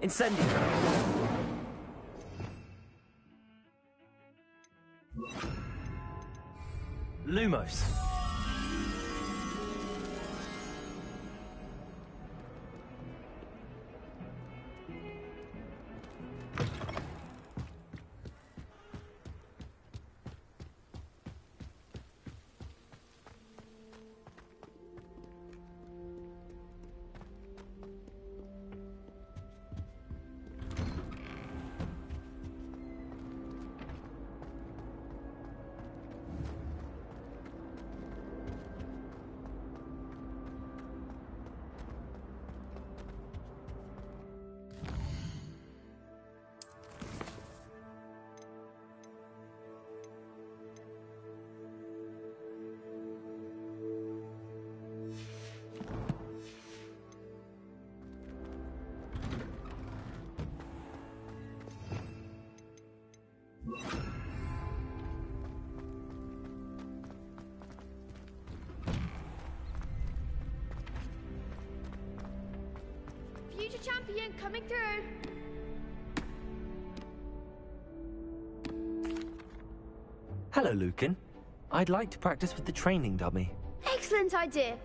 Incendio. Lumos. Future champion coming through. Hello, Lucan. I'd like to practice with the training dummy. Excellent idea.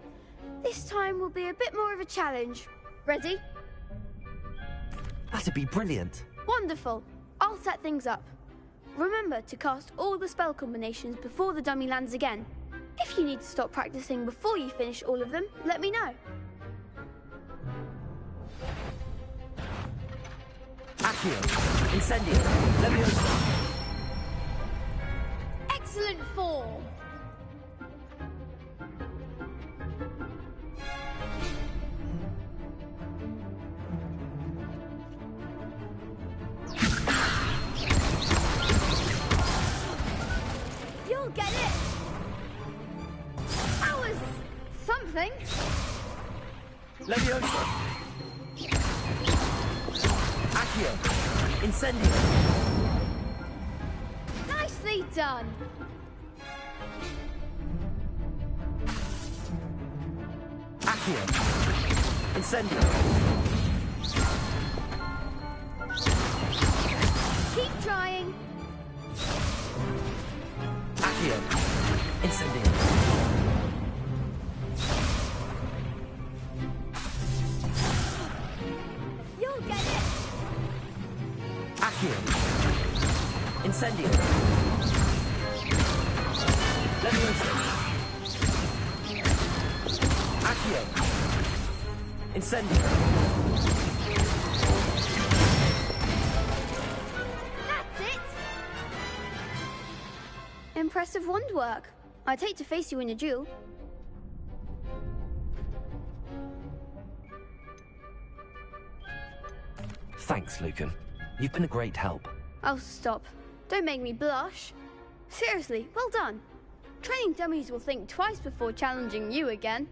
This time will be a bit more of a challenge. Ready? That'd be brilliant. Wonderful. I'll set things up. Remember to cast all the spell combinations before the dummy lands again. If you need to stop practicing before you finish all of them, let me know. Accio. Incendio. Leviosa. Excellent form. You'll get it. That was something. Leviosa. Accio. Incendio. Nicely done. Accio. Incendio. Keep trying. Accio. Incendio. You'll get it. Accio. Incendio. Leviosa. Accio. Incendio. That's it. Impressive wand work. I'd hate to face you in a duel. Thanks, Lucan. You've been a great help. Oh, stop. Don't make me blush. Seriously, well done. Training dummies will think twice before challenging you again.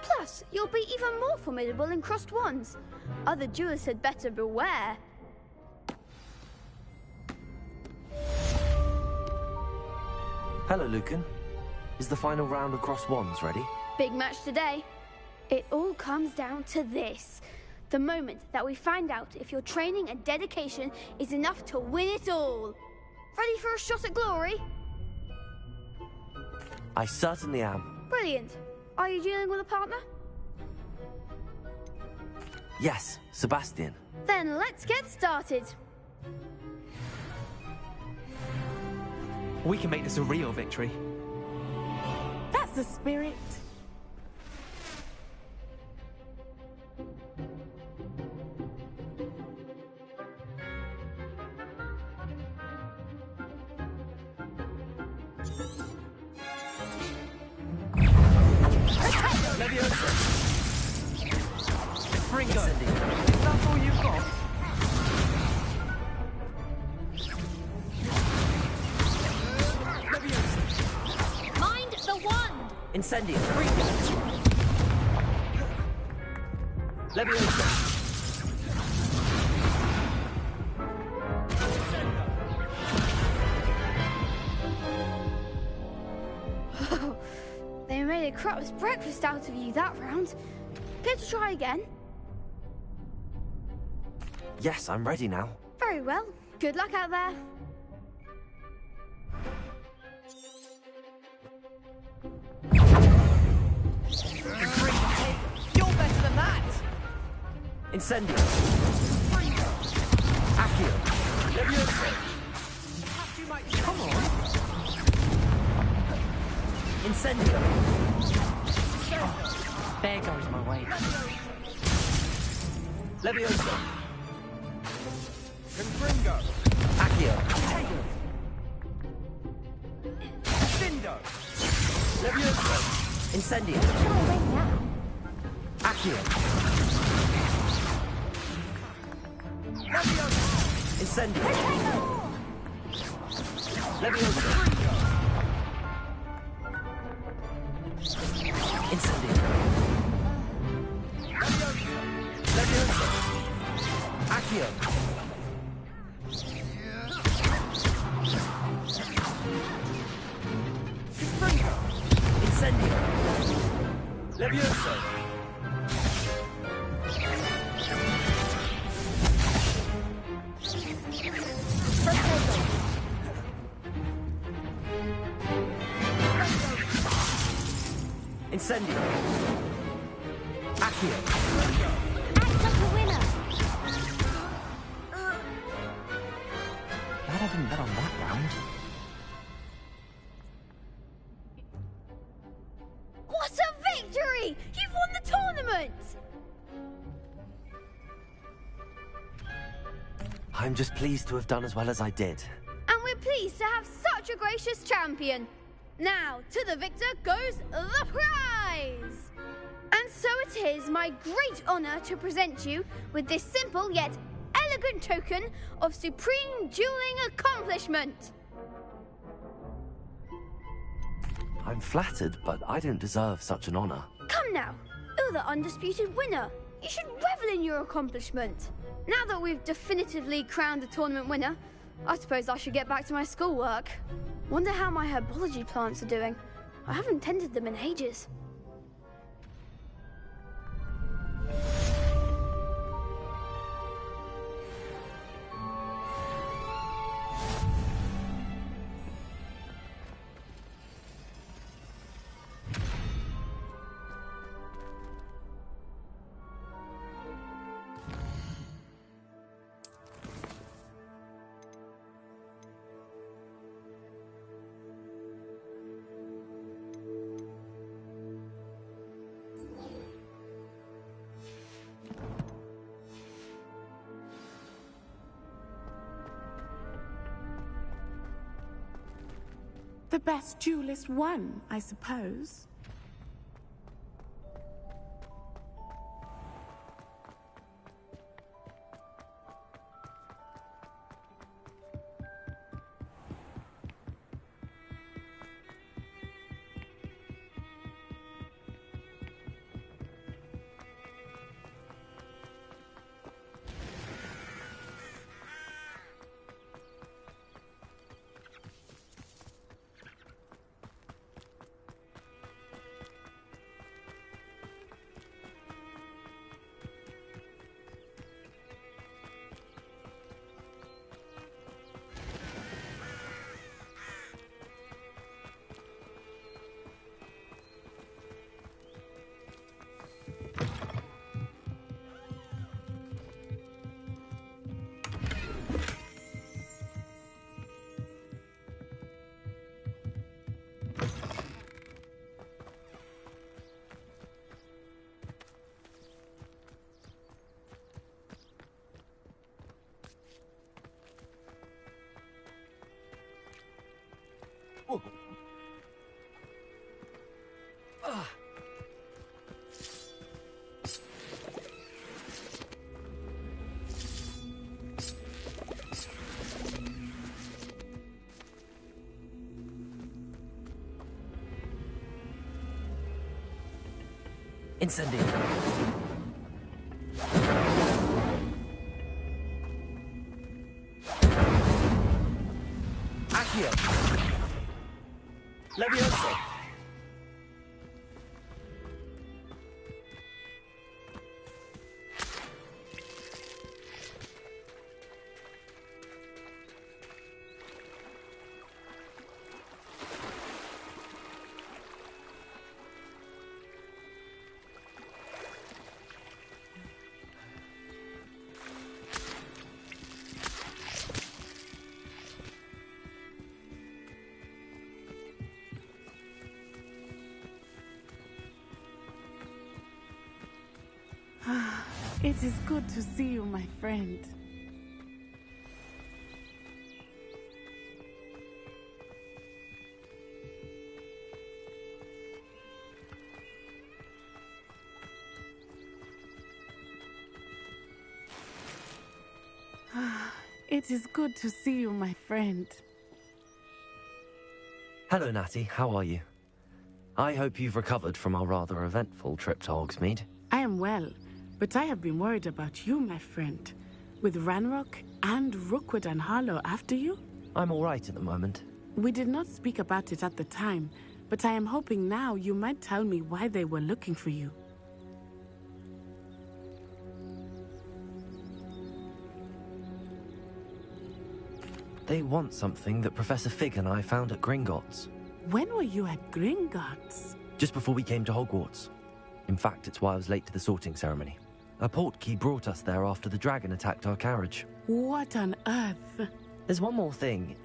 Plus, you'll be even more formidable in crossed wands. Other duelists had better beware. Hello, Lucan. Is the final round of cross wands ready? Big match today. It all comes down to this. The moment that we find out if your training and dedication is enough to win it all. Ready for a shot at glory? I certainly am. Brilliant. Are you dealing with a partner? Yes, Sebastian. Then let's get started. We can make this a real victory. That's the spirit. Ringo, is that all you've got? Mind the wand! Incendio. Leviosa. They made a crap's breakfast out of you that round. Care to try again? Yes, I'm ready now. Very well. Good luck out there. You're better than that. Incendio. Accio. Leviosa. Come on. Incendio. There goes my way. Leviosa. Confringo. Accio. Dindo. Leviosa. Incendio. Accio. Incendio. Leviosa. Incendio. Leviosa. Accio. Incendio. Leviosa. Incendio. Accio. Act like a winner. Glad I didn't bet on that round. What a victory! You've won the tournament! I'm just pleased to have done as well as I did. And we're pleased to have such a gracious champion. Now, to the victor goes the prize! And so it is my great honor to present you with this simple yet elegant token of supreme dueling accomplishment. I'm flattered, but I don't deserve such an honor. Come now, you're the undisputed winner. You should revel in your accomplishment. Now that we've definitively crowned the tournament winner, I suppose I should get back to my schoolwork. Wonder how my herbology plants are doing. I haven't tended them in ages. The best duelist won, I suppose. Incendio. Accio. Levioso. It is good to see you, my friend. It is good to see you, my friend. Hello, Natty. How are you? I hope you've recovered from our rather eventful trip to Hogsmeade. I am well, but I have been worried about you, my friend. With Ranrock and Rookwood and Harlow after you? I'm all right at the moment. We did not speak about it at the time, but I am hoping now you might tell me why they were looking for you. They want something that Professor Fig and I found at Gringotts. When were you at Gringotts? Just before we came to Hogwarts. In fact, it's why I was late to the sorting ceremony. A portkey brought us there after the dragon attacked our carriage. What on earth? There's one more thing.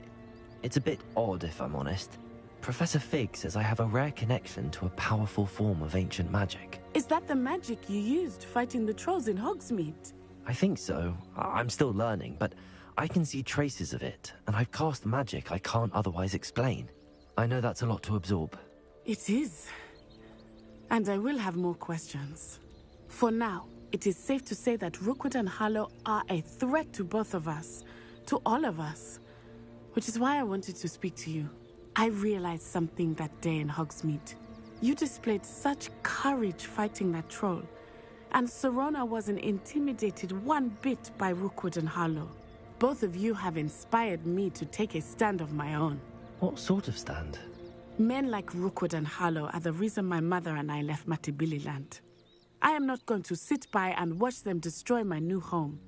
It's a bit odd, if I'm honest. Professor Fig says I have a rare connection to a powerful form of ancient magic. Is that the magic you used fighting the trolls in Hogsmeade? I think so. I'm still learning, but I can see traces of it, and I've cast magic I can't otherwise explain. I know that's a lot to absorb. It is. And I will have more questions. For now, it is safe to say that Rookwood and Harlow are a threat to both of us, to all of us. Which is why I wanted to speak to you. I realized something that day in Hogsmeade. You displayed such courage fighting that troll, and Serona wasn't intimidated one bit by Rookwood and Harlow. Both of you have inspired me to take a stand of my own. What sort of stand? Men like Rookwood and Harlow are the reason my mother and I left Mattibilliland. I am not going to sit by and watch them destroy my new home.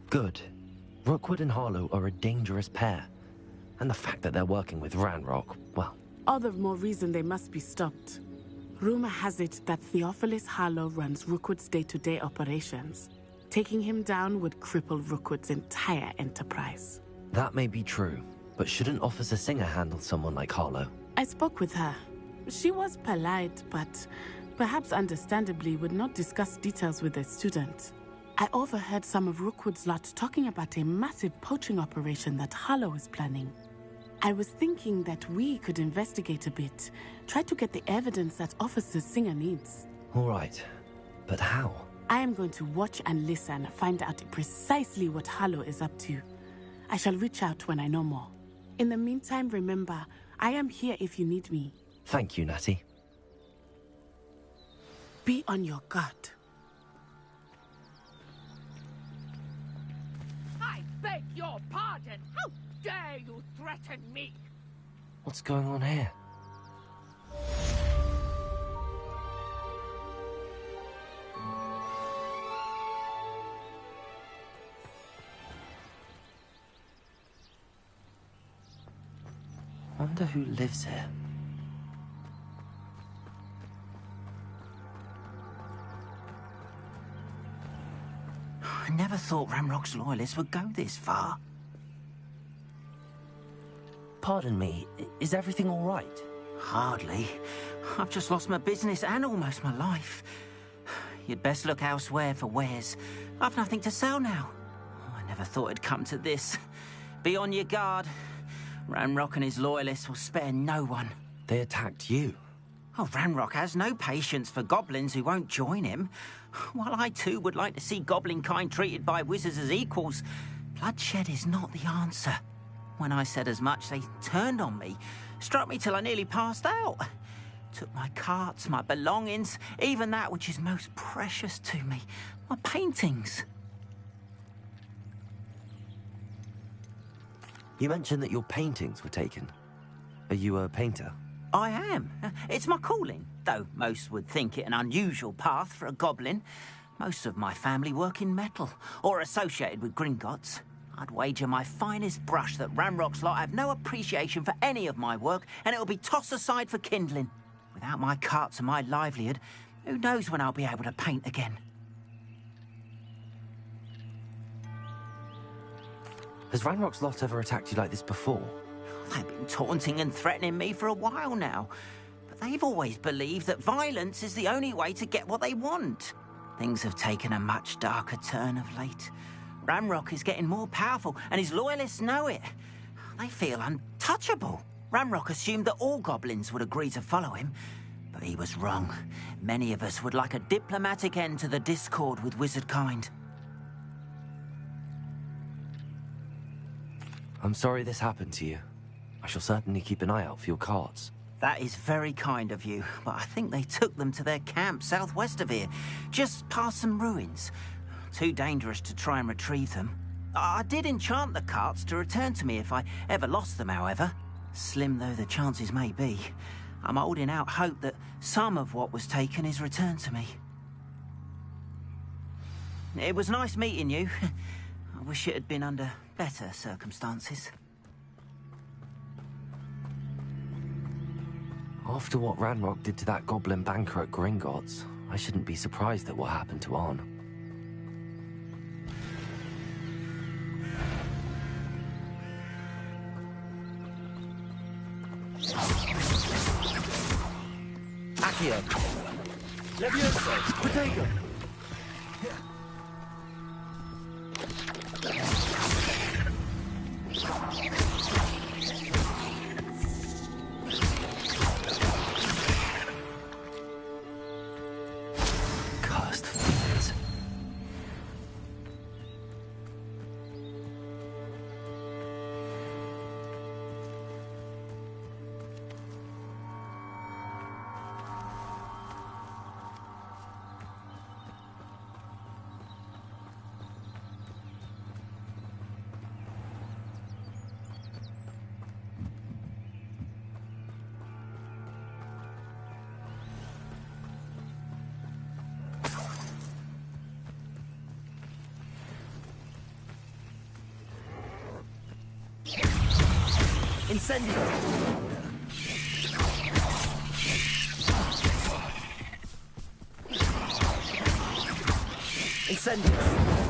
Good. Rookwood and Harlow are a dangerous pair. And the fact that they're working with Ranrock, well... All the more reason they must be stopped. Rumor has it that Theophilus Harlow runs Rookwood's day-to-day operations. Taking him down would cripple Rookwood's entire enterprise. That may be true, but shouldn't Officer Singer handle someone like Harlow? I spoke with her. She was polite, but perhaps understandably would not discuss details with a student. I overheard some of Rookwood's lot talking about a massive poaching operation that Harlow is planning. I was thinking that we could investigate a bit, try to get the evidence that Officer Singer needs. All right, but how? I am going to watch and listen, find out precisely what Harlow is up to. I shall reach out when I know more. In the meantime, remember, I am here if you need me. Thank you, Natty. Be on your guard. I beg your pardon! How dare you threaten me? What's going on here? Wonder who lives here. I never thought Ranrock's loyalists would go this far. Pardon me, is everything all right? Hardly. I've just lost my business and almost my life. You'd best look elsewhere for wares. I've nothing to sell now. I never thought it'd come to this. Be on your guard. Ranrock and his loyalists will spare no one. They attacked you. Oh, Ranrock has no patience for goblins who won't join him. While I too would like to see goblin kind treated by wizards as equals, bloodshed is not the answer. When I said as much, they turned on me, struck me till I nearly passed out. Took my carts, my belongings, even that which is most precious to me, my paintings. You mentioned that your paintings were taken. Are you a painter? I am. It's my calling, though most would think it an unusual path for a goblin. Most of my family work in metal, or associated with Gringotts. I'd wager my finest brush that Ranrock's lot have no appreciation for any of my work, and it'll be tossed aside for kindling. Without my carts and my livelihood, who knows when I'll be able to paint again? Has Ranrock's lot ever attacked you like this before? They've been taunting and threatening me for a while now. But they've always believed that violence is the only way to get what they want. Things have taken a much darker turn of late. Ranrock is getting more powerful, and his loyalists know it. They feel untouchable. Ranrock assumed that all goblins would agree to follow him, but he was wrong. Many of us would like a diplomatic end to the discord with wizard kind. I'm sorry this happened to you. I shall certainly keep an eye out for your carts. That is very kind of you, but I think they took them to their camp southwest of here, just past some ruins. Too dangerous to try and retrieve them. I did enchant the carts to return to me if I ever lost them, however. Slim though the chances may be, I'm holding out hope that some of what was taken is returned to me. It was nice meeting you. I wish it had been under better circumstances. After what Ranrock did to that goblin banker at Gringotts, I shouldn't be surprised at what happened to Arn. Accio. Levioso. Protego. Cursed fiends. Incendio. Incendio.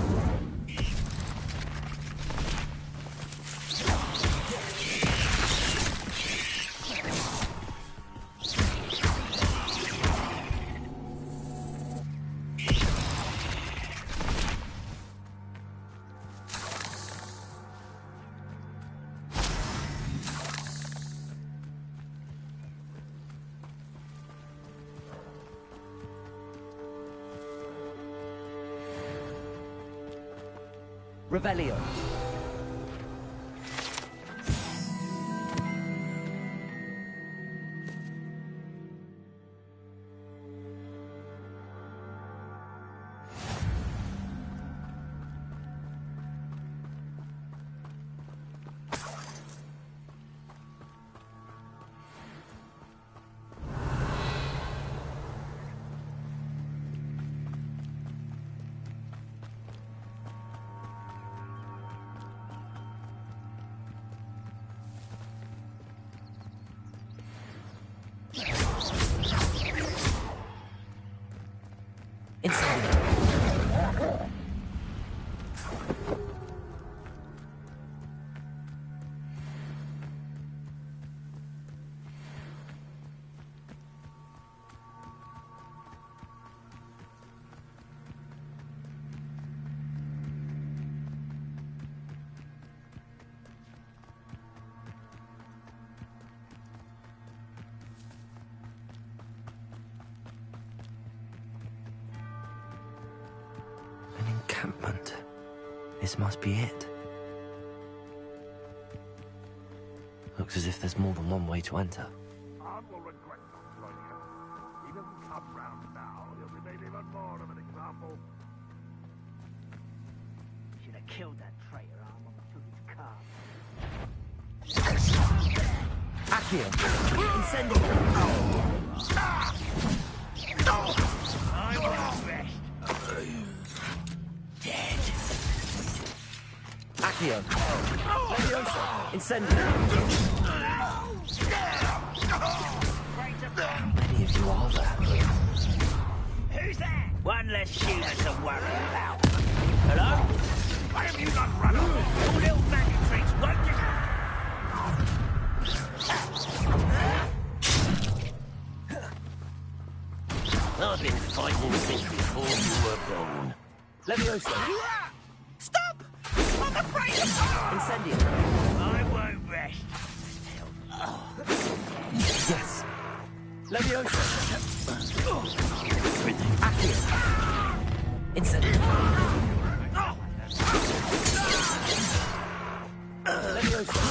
Revelio. encampment. This must be it. Looks as if there's more than one way to enter. I will regret not joining us. He doesn't come round now. He'll be made even more of an example. Should have killed that traitor arm on through his car. Accio! Incendio! I won't rest. Dead. Accio! Leviosa! Incendio! How many of you are there? Who's that? One less shooter to worry about. Hello? Why have you not run away? All little magic tricks won't just... I've been fighting since before you were born. Leviosa! Stop! I'm afraid of... Incendio! I won't rest. Yes! Leviosa! Accio! Incendio! Leviosa!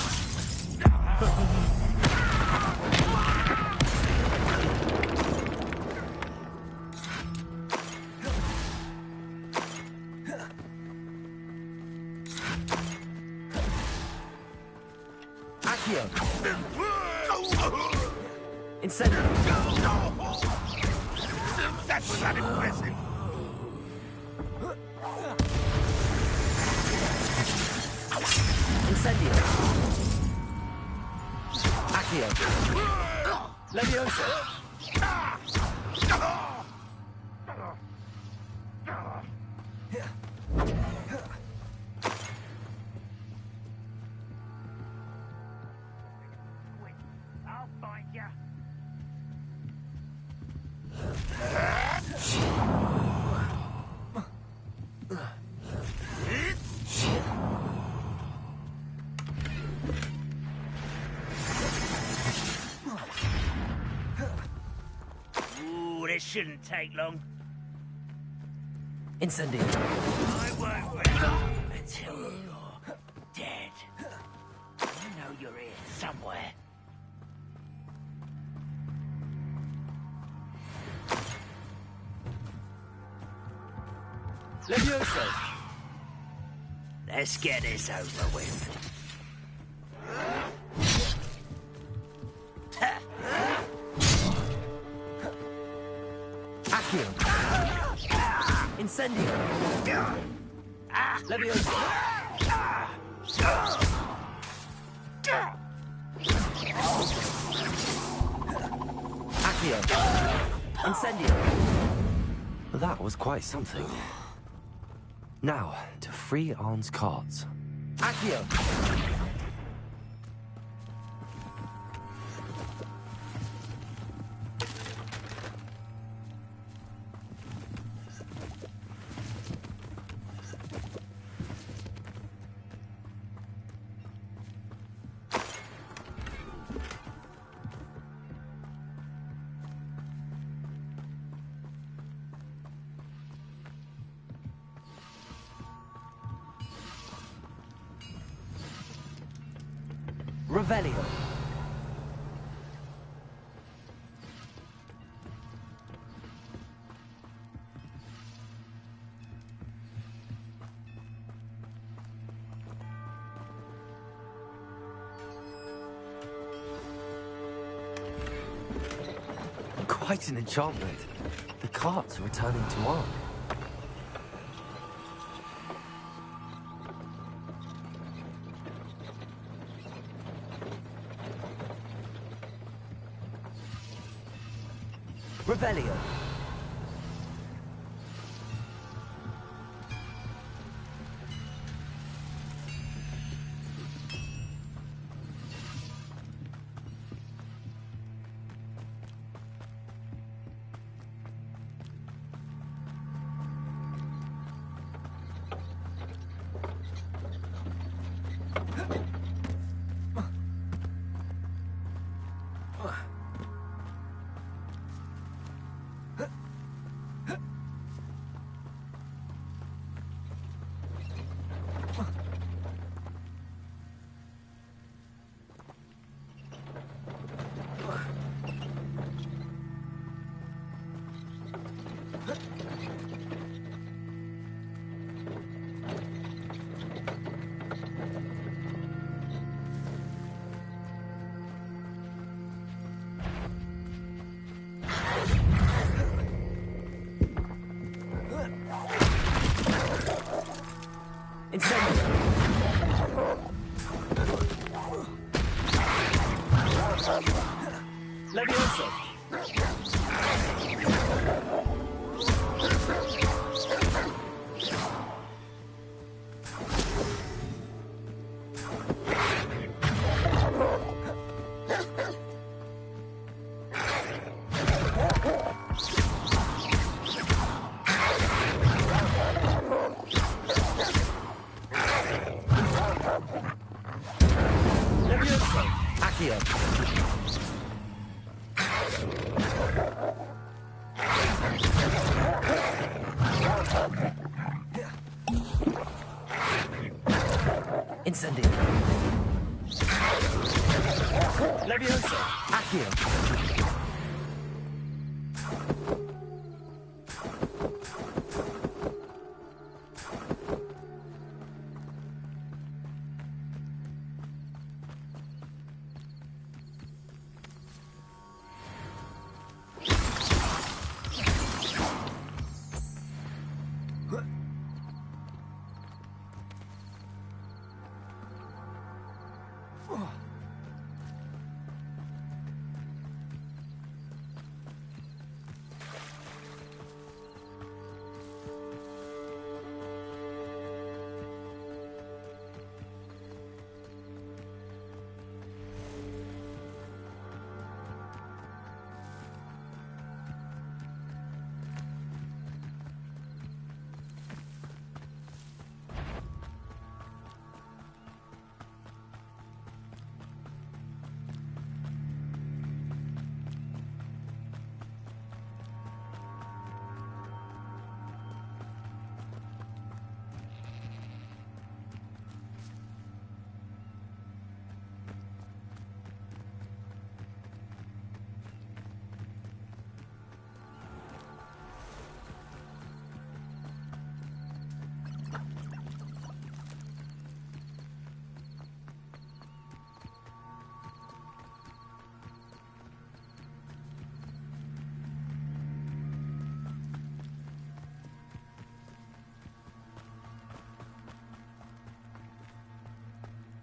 Accio! Incendio! That was unimpressive. Incendio! Accio! Leviosa! I'll find you. Ooh, this shouldn't take long. Incendio! I won't rest until you're dead. I know you're here somewhere. Leviosa! Let's get this over with. Accio! Incendio! Leviosa! Accio! Incendio! That was quite something. Now, to free Arn's carts. Accio! Revelio. Quite an enchantment. The carts are returning to Arn. Revelio. Levioso! Incendio. Levioso! Accio.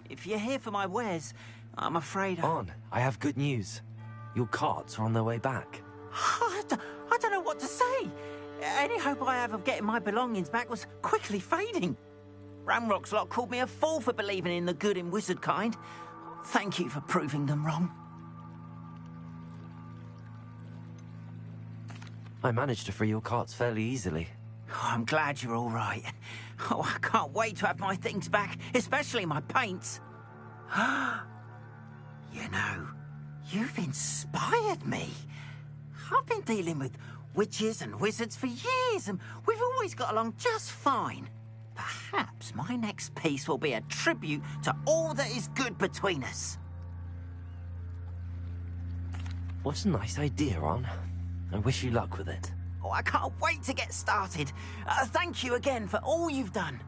If you're here for my wares, I'm afraid On, I have good news. Your carts are on their way back. I don't know what to say. Any hope I have of getting my belongings back was quickly fading. Ramrock's lot called me a fool for believing in the good in wizard kind. Thank you for proving them wrong. I managed to free your carts fairly easily. Oh, I'm glad you're all right. Oh, I can't wait to have my things back, especially my paints. You know, you've inspired me. I've been dealing with witches and wizards for years, and we've always got along just fine. Perhaps my next piece will be a tribute to all that is good between us. What a nice idea, On. I wish you luck with it. Oh, I can't wait to get started. Thank you again for all you've done.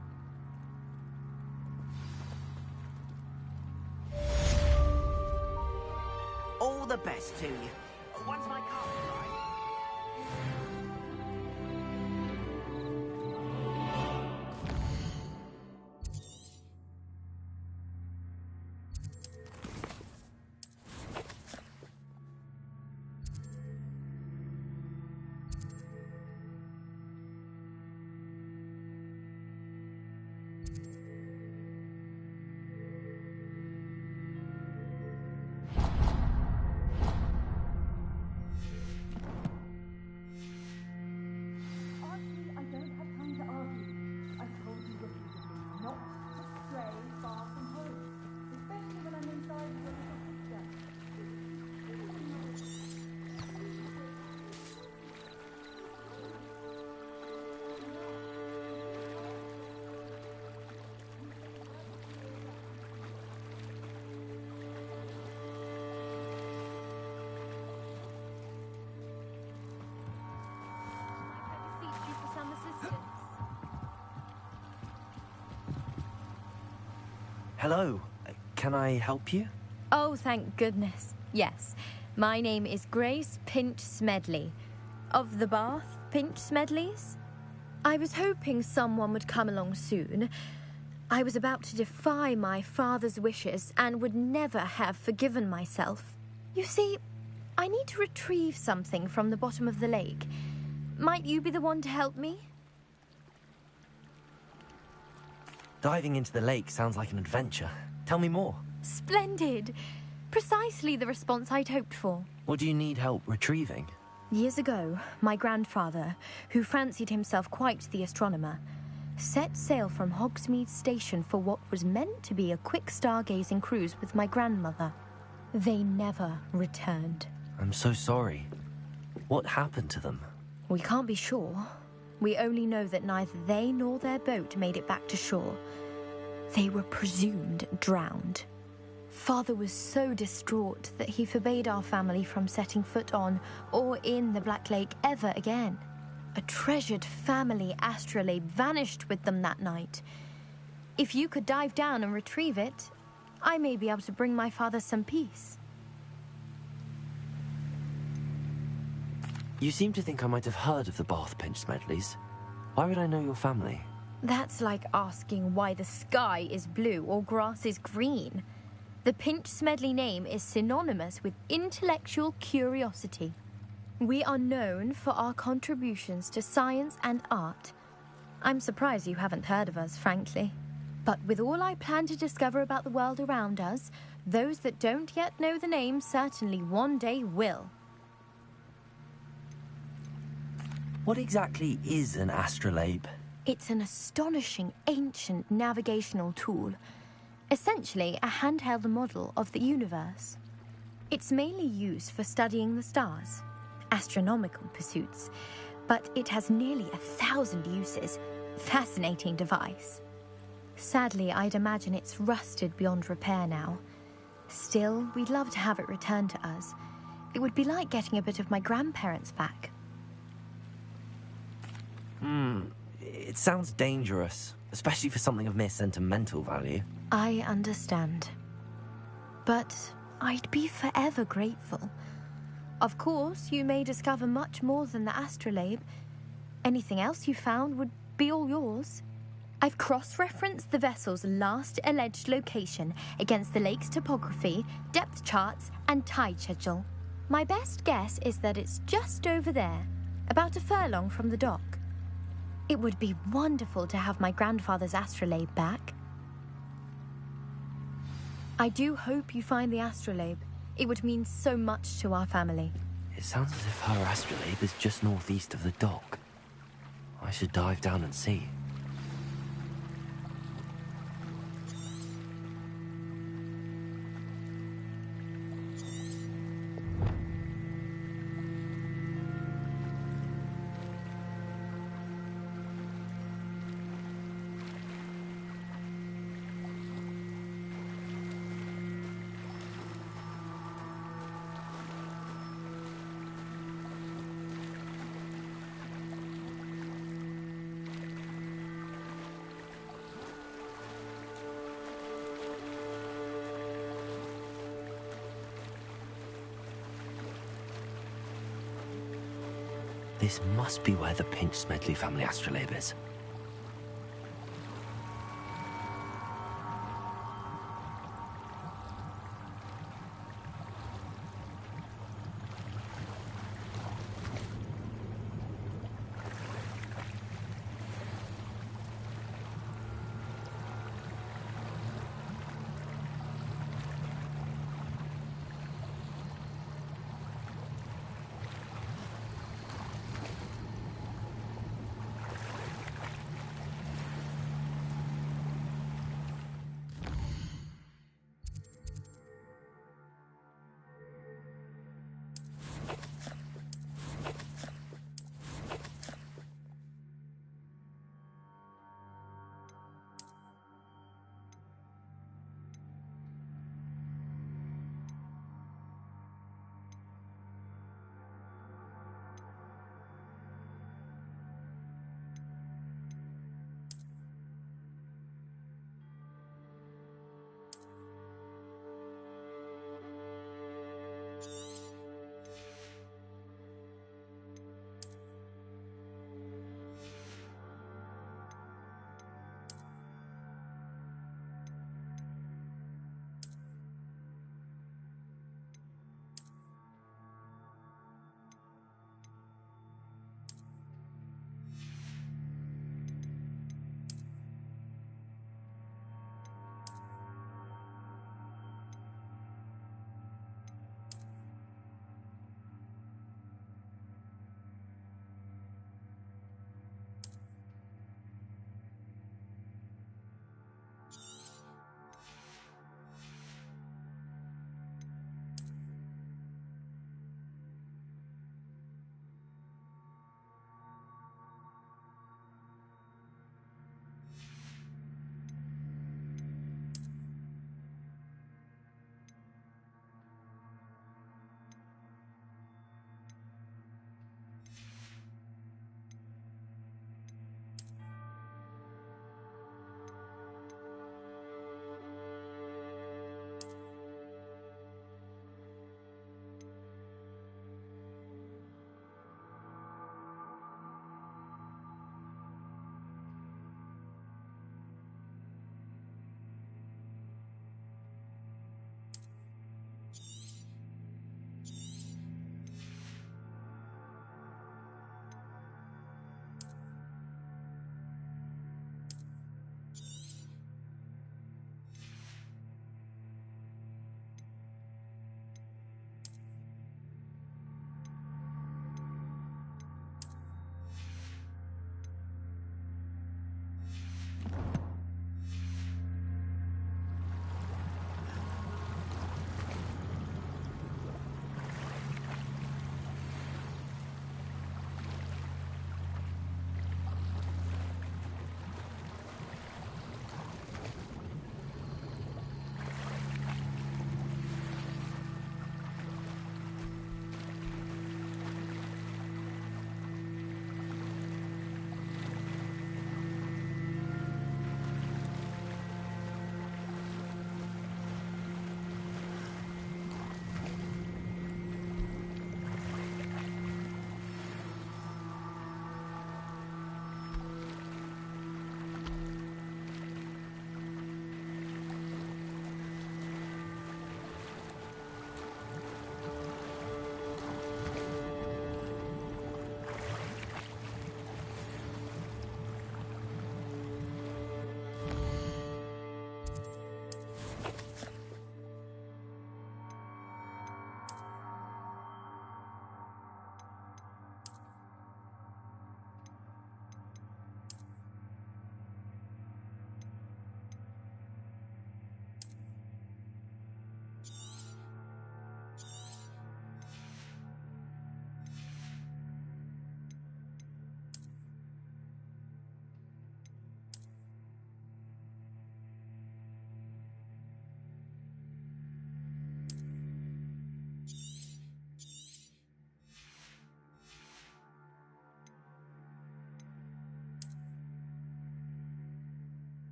All the best to you. Once my car's dry. Hello. Can I help you? Oh, thank goodness. Yes. My name is Grace Pinch Smedley. Of the Bath Pinch Smedleys? I was hoping someone would come along soon. I was about to defy my father's wishes and would never have forgiven myself. You see, I need to retrieve something from the bottom of the lake. Might you be the one to help me? Diving into the lake sounds like an adventure. Tell me more. Splendid! Precisely the response I'd hoped for. What do you need help retrieving? Years ago, my grandfather, who fancied himself quite the astronomer, set sail from Hogsmeade Station for what was meant to be a quick stargazing cruise with my grandmother. They never returned. I'm so sorry. What happened to them? We can't be sure. We only know that neither they nor their boat made it back to shore. They were presumed drowned. Father was so distraught that he forbade our family from setting foot on or in the Black Lake ever again. A treasured family astrolabe vanished with them that night. If you could dive down and retrieve it, I may be able to bring my father some peace. You seem to think I might have heard of the Bath Pinch Smedleys. Why would I know your family? That's like asking why the sky is blue or grass is green. The Pinch Smedley name is synonymous with intellectual curiosity. We are known for our contributions to science and art. I'm surprised you haven't heard of us, frankly. But with all I plan to discover about the world around us, those that don't yet know the name certainly one day will. What exactly is an astrolabe? It's an astonishing ancient navigational tool. Essentially, a handheld model of the universe. It's mainly used for studying the stars, astronomical pursuits, but it has nearly 1,000 uses. Fascinating device. Sadly, I'd imagine it's rusted beyond repair now. Still, we'd love to have it returned to us. It would be like getting a bit of my grandparents back. It sounds dangerous, especially for something of mere sentimental value. I understand. But I'd be forever grateful. Of course, you may discover much more than the astrolabe. Anything else you found would be all yours. I've cross-referenced the vessel's last alleged location against the lake's topography, depth charts, and tide schedule. My best guess is that it's just over there, about a furlong from the dock. It would be wonderful to have my grandfather's astrolabe back. I do hope you find the astrolabe. It would mean so much to our family. It sounds as if her astrolabe is just northeast of the dock. I should dive down and see. This must be where the Pinch Smedley family astrolabe is.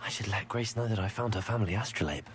I should let Grace know that I found her family astrolabe.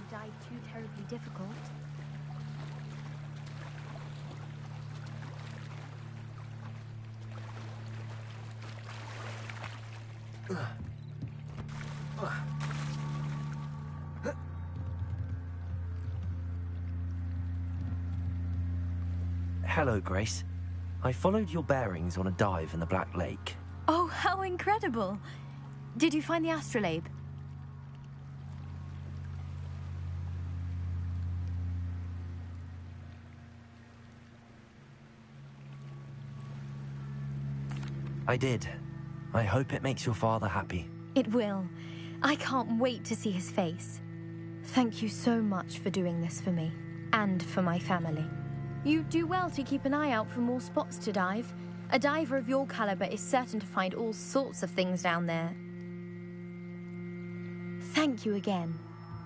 Dive too terribly difficult. Hello, Grace. I followed your bearings on a dive in the Black Lake. Oh, how incredible! Did you find the astrolabe? I did. I hope it makes your father happy. It will. I can't wait to see his face. Thank you so much for doing this for me, and for my family. You do well to keep an eye out for more spots to dive. A diver of your caliber is certain to find all sorts of things down there. Thank you again,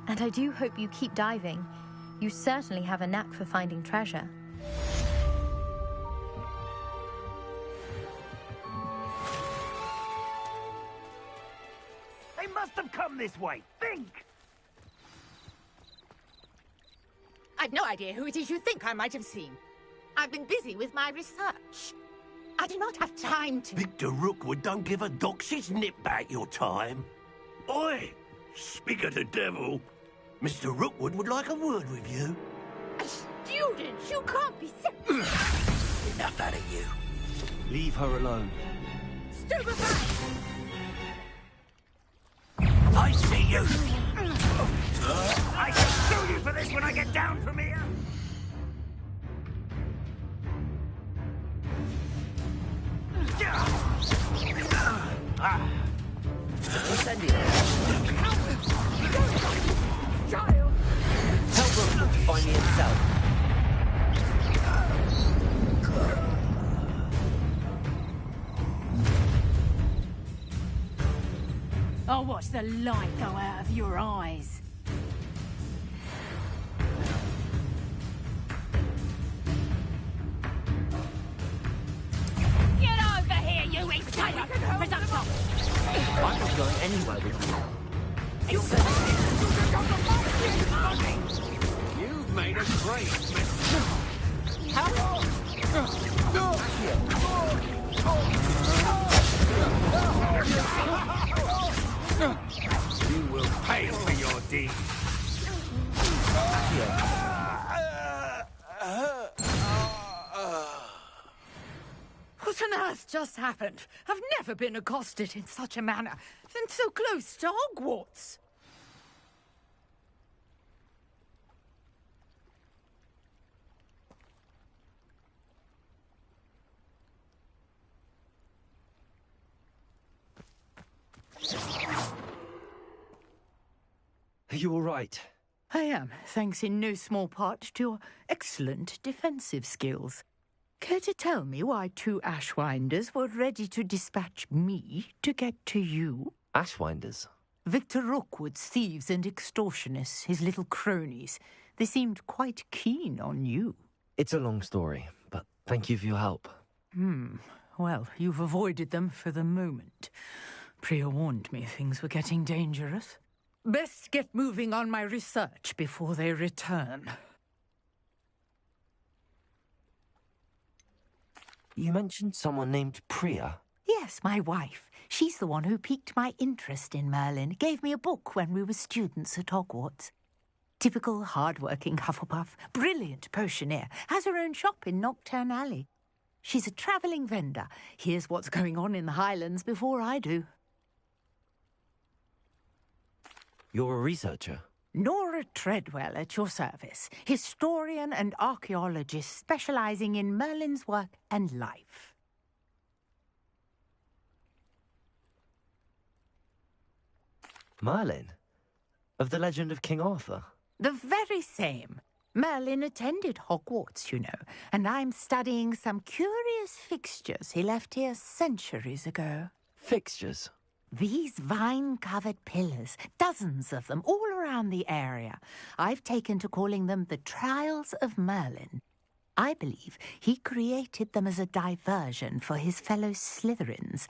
and I do hope you keep diving. You certainly have a knack for finding treasure. They must have come this way. Think! I've no idea who it is you think I might have seen. I've been busy with my research. I do not have time to... Victor Rookwood don't give a dox's nip back your time. Oi! Speak of the devil. Mr. Rookwood would like a word with you. A student! You can't be so... Enough out of you. Leave her alone. Stupefy! I see you! I shall sue you for this when I get down from here! Incendiary. Child! Tell Rookwood to find me himself. I'll watch the light go out of your eyes. Get over here, you insider! Presumption! I'm not going anywhere with you. You've made a great mess. You will pay for your deeds. What on earth just happened? I've never been accosted in such a manner, and so close to Hogwarts. Are you all right? I am, thanks in no small part to your excellent defensive skills. Care to tell me why two Ashwinders were ready to dispatch me to get to you? Ashwinders? Victor Rookwood's thieves and extortionists, his little cronies. They seemed quite keen on you. It's a long story, but thank you for your help. Well, you've avoided them for the moment. Priya warned me things were getting dangerous. Best get moving on my research before they return. You mentioned someone named Priya. Yes, my wife. She's the one who piqued my interest in Merlin. Gave me a book when we were students at Hogwarts. Typical hard-working Hufflepuff. Brilliant potioneer. Has her own shop in Knockturn Alley. She's a travelling vendor. Hears what's going on in the Highlands before I do. You're a researcher? Nora Treadwell at your service. Historian and archaeologist specialising in Merlin's work and life. Merlin? Of the legend of King Arthur? The very same. Merlin attended Hogwarts, you know, and I'm studying some curious fixtures he left here centuries ago. Fixtures? These vine-covered pillars, dozens of them, all around the area. I've taken to calling them the Trials of Merlin. I believe he created them as a diversion for his fellow Slytherins.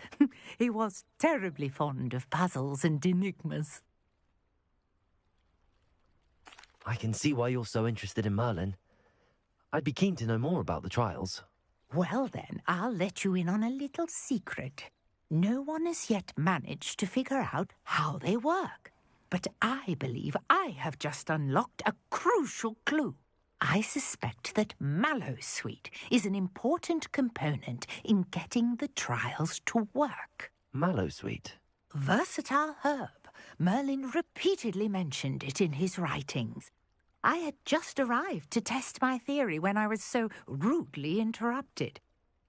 He was terribly fond of puzzles and enigmas. I can see why you're so interested in Merlin. I'd be keen to know more about the trials. Well then, I'll let you in on a little secret. No one has yet managed to figure out how they work. But I believe I have just unlocked a crucial clue. I suspect that Mallowsweet is an important component in getting the trials to work. Mallowsweet? Versatile herb. Merlin repeatedly mentioned it in his writings. I had just arrived to test my theory when I was so rudely interrupted.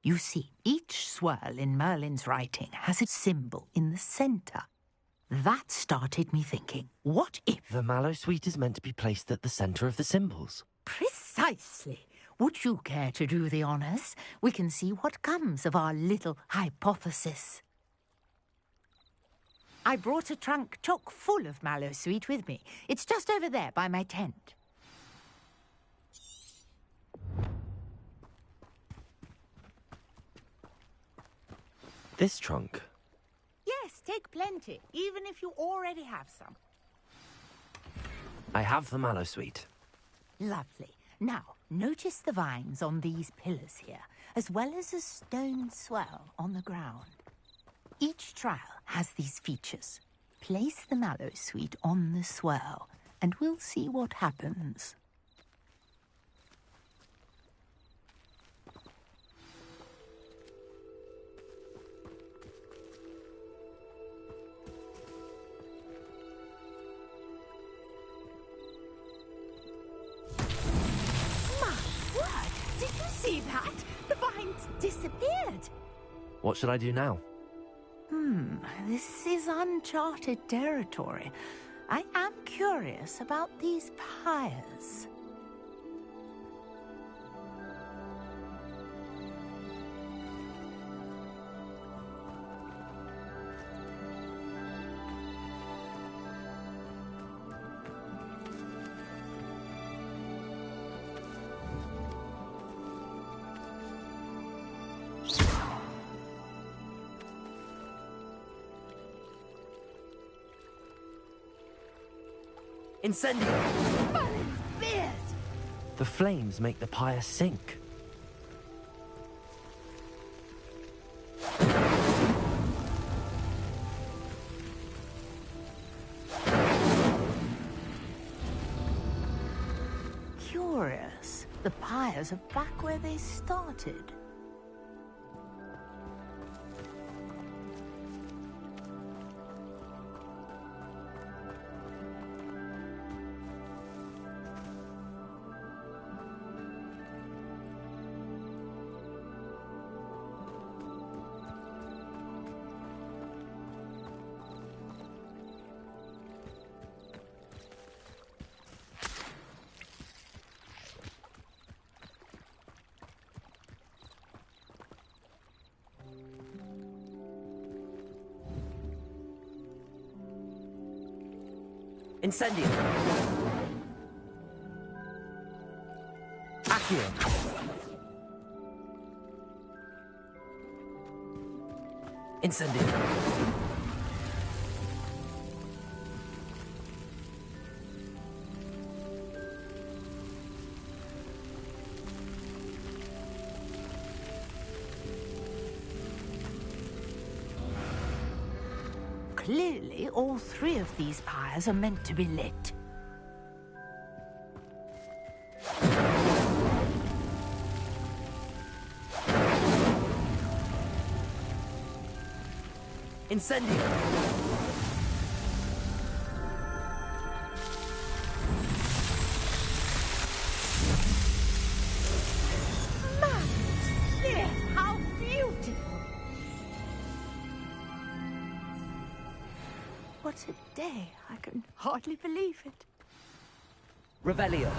You see, each swirl in Merlin's writing has a symbol in the centre. That started me thinking, what if... The Mallowsweet is meant to be placed at the centre of the symbols. Precisely. Would you care to do the honours? We can see what comes of our little hypothesis. I brought a trunk chock full of Mallowsweet with me. It's just over there by my tent. This trunk? Yes, take plenty, even if you already have some. I have the Mallowsweet. Lovely. Now, notice the vines on these pillars here, as well as a stone swell on the ground. Each trial has these features. Place the Mallowsweet on the swell, and we'll see what happens. See that? The vines disappeared. What should I do now? This is uncharted territory. I am curious about these pyres. Incendio! Merlin's beard! The flames make the pyre sink. Curious. The pyres are back where they started. Incendio! Accio! Incendio! Clearly, all three of these pyres are meant to be lit. Incendio! How beautiful! What a day. can hardly believe it. Revelio.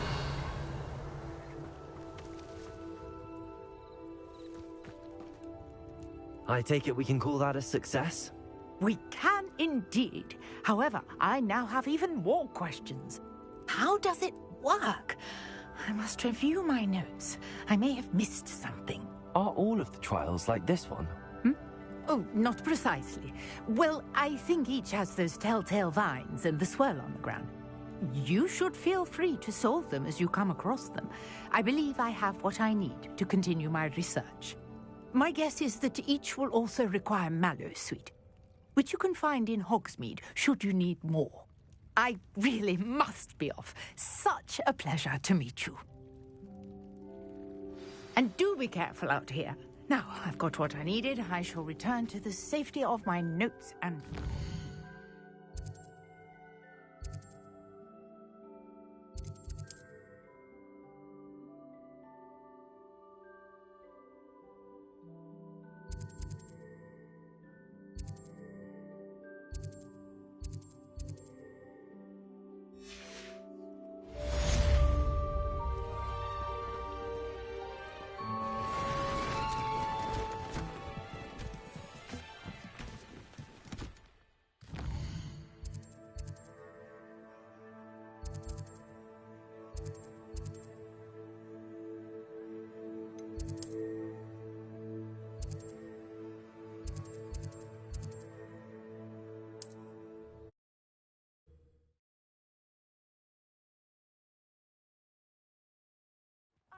I take it we can call that a success? We can indeed. However, I now have even more questions. How does it work? I must review my notes. I may have missed something. Are all of the trials like this one? Oh, not precisely. Well, I think each has those telltale vines and the swirl on the ground. You should feel free to solve them as you come across them. I believe I have what I need to continue my research. My guess is that each will also require mallow sweet, which you can find in Hogsmeade should you need more. I really must be off. Such a pleasure to meet you. And do be careful out here. Now, I've got what I needed. I shall return to the safety of my notes and...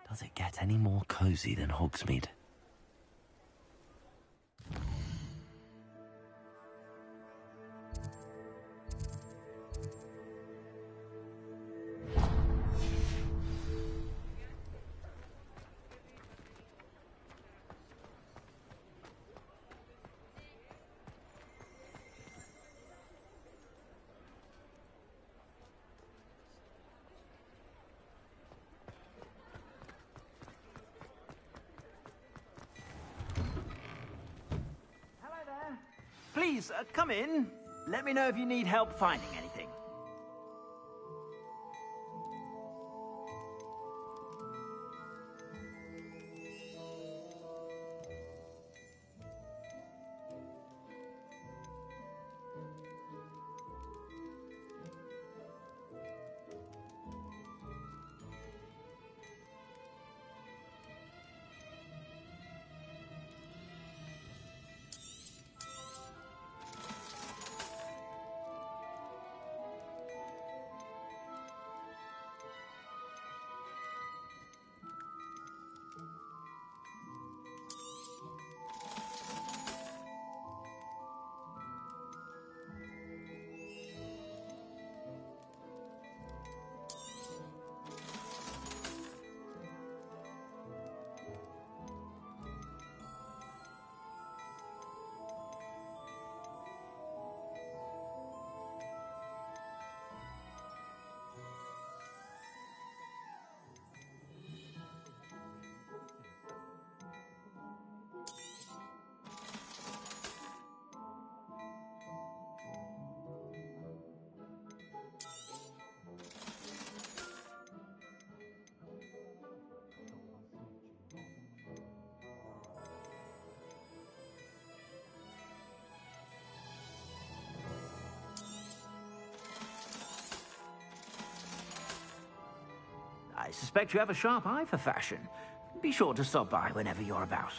Does it get any more cozy than Hogsmeade? Please, come in. Let me know if you need help finding anything. I suspect you have a sharp eye for fashion. Be sure to stop by whenever you're about.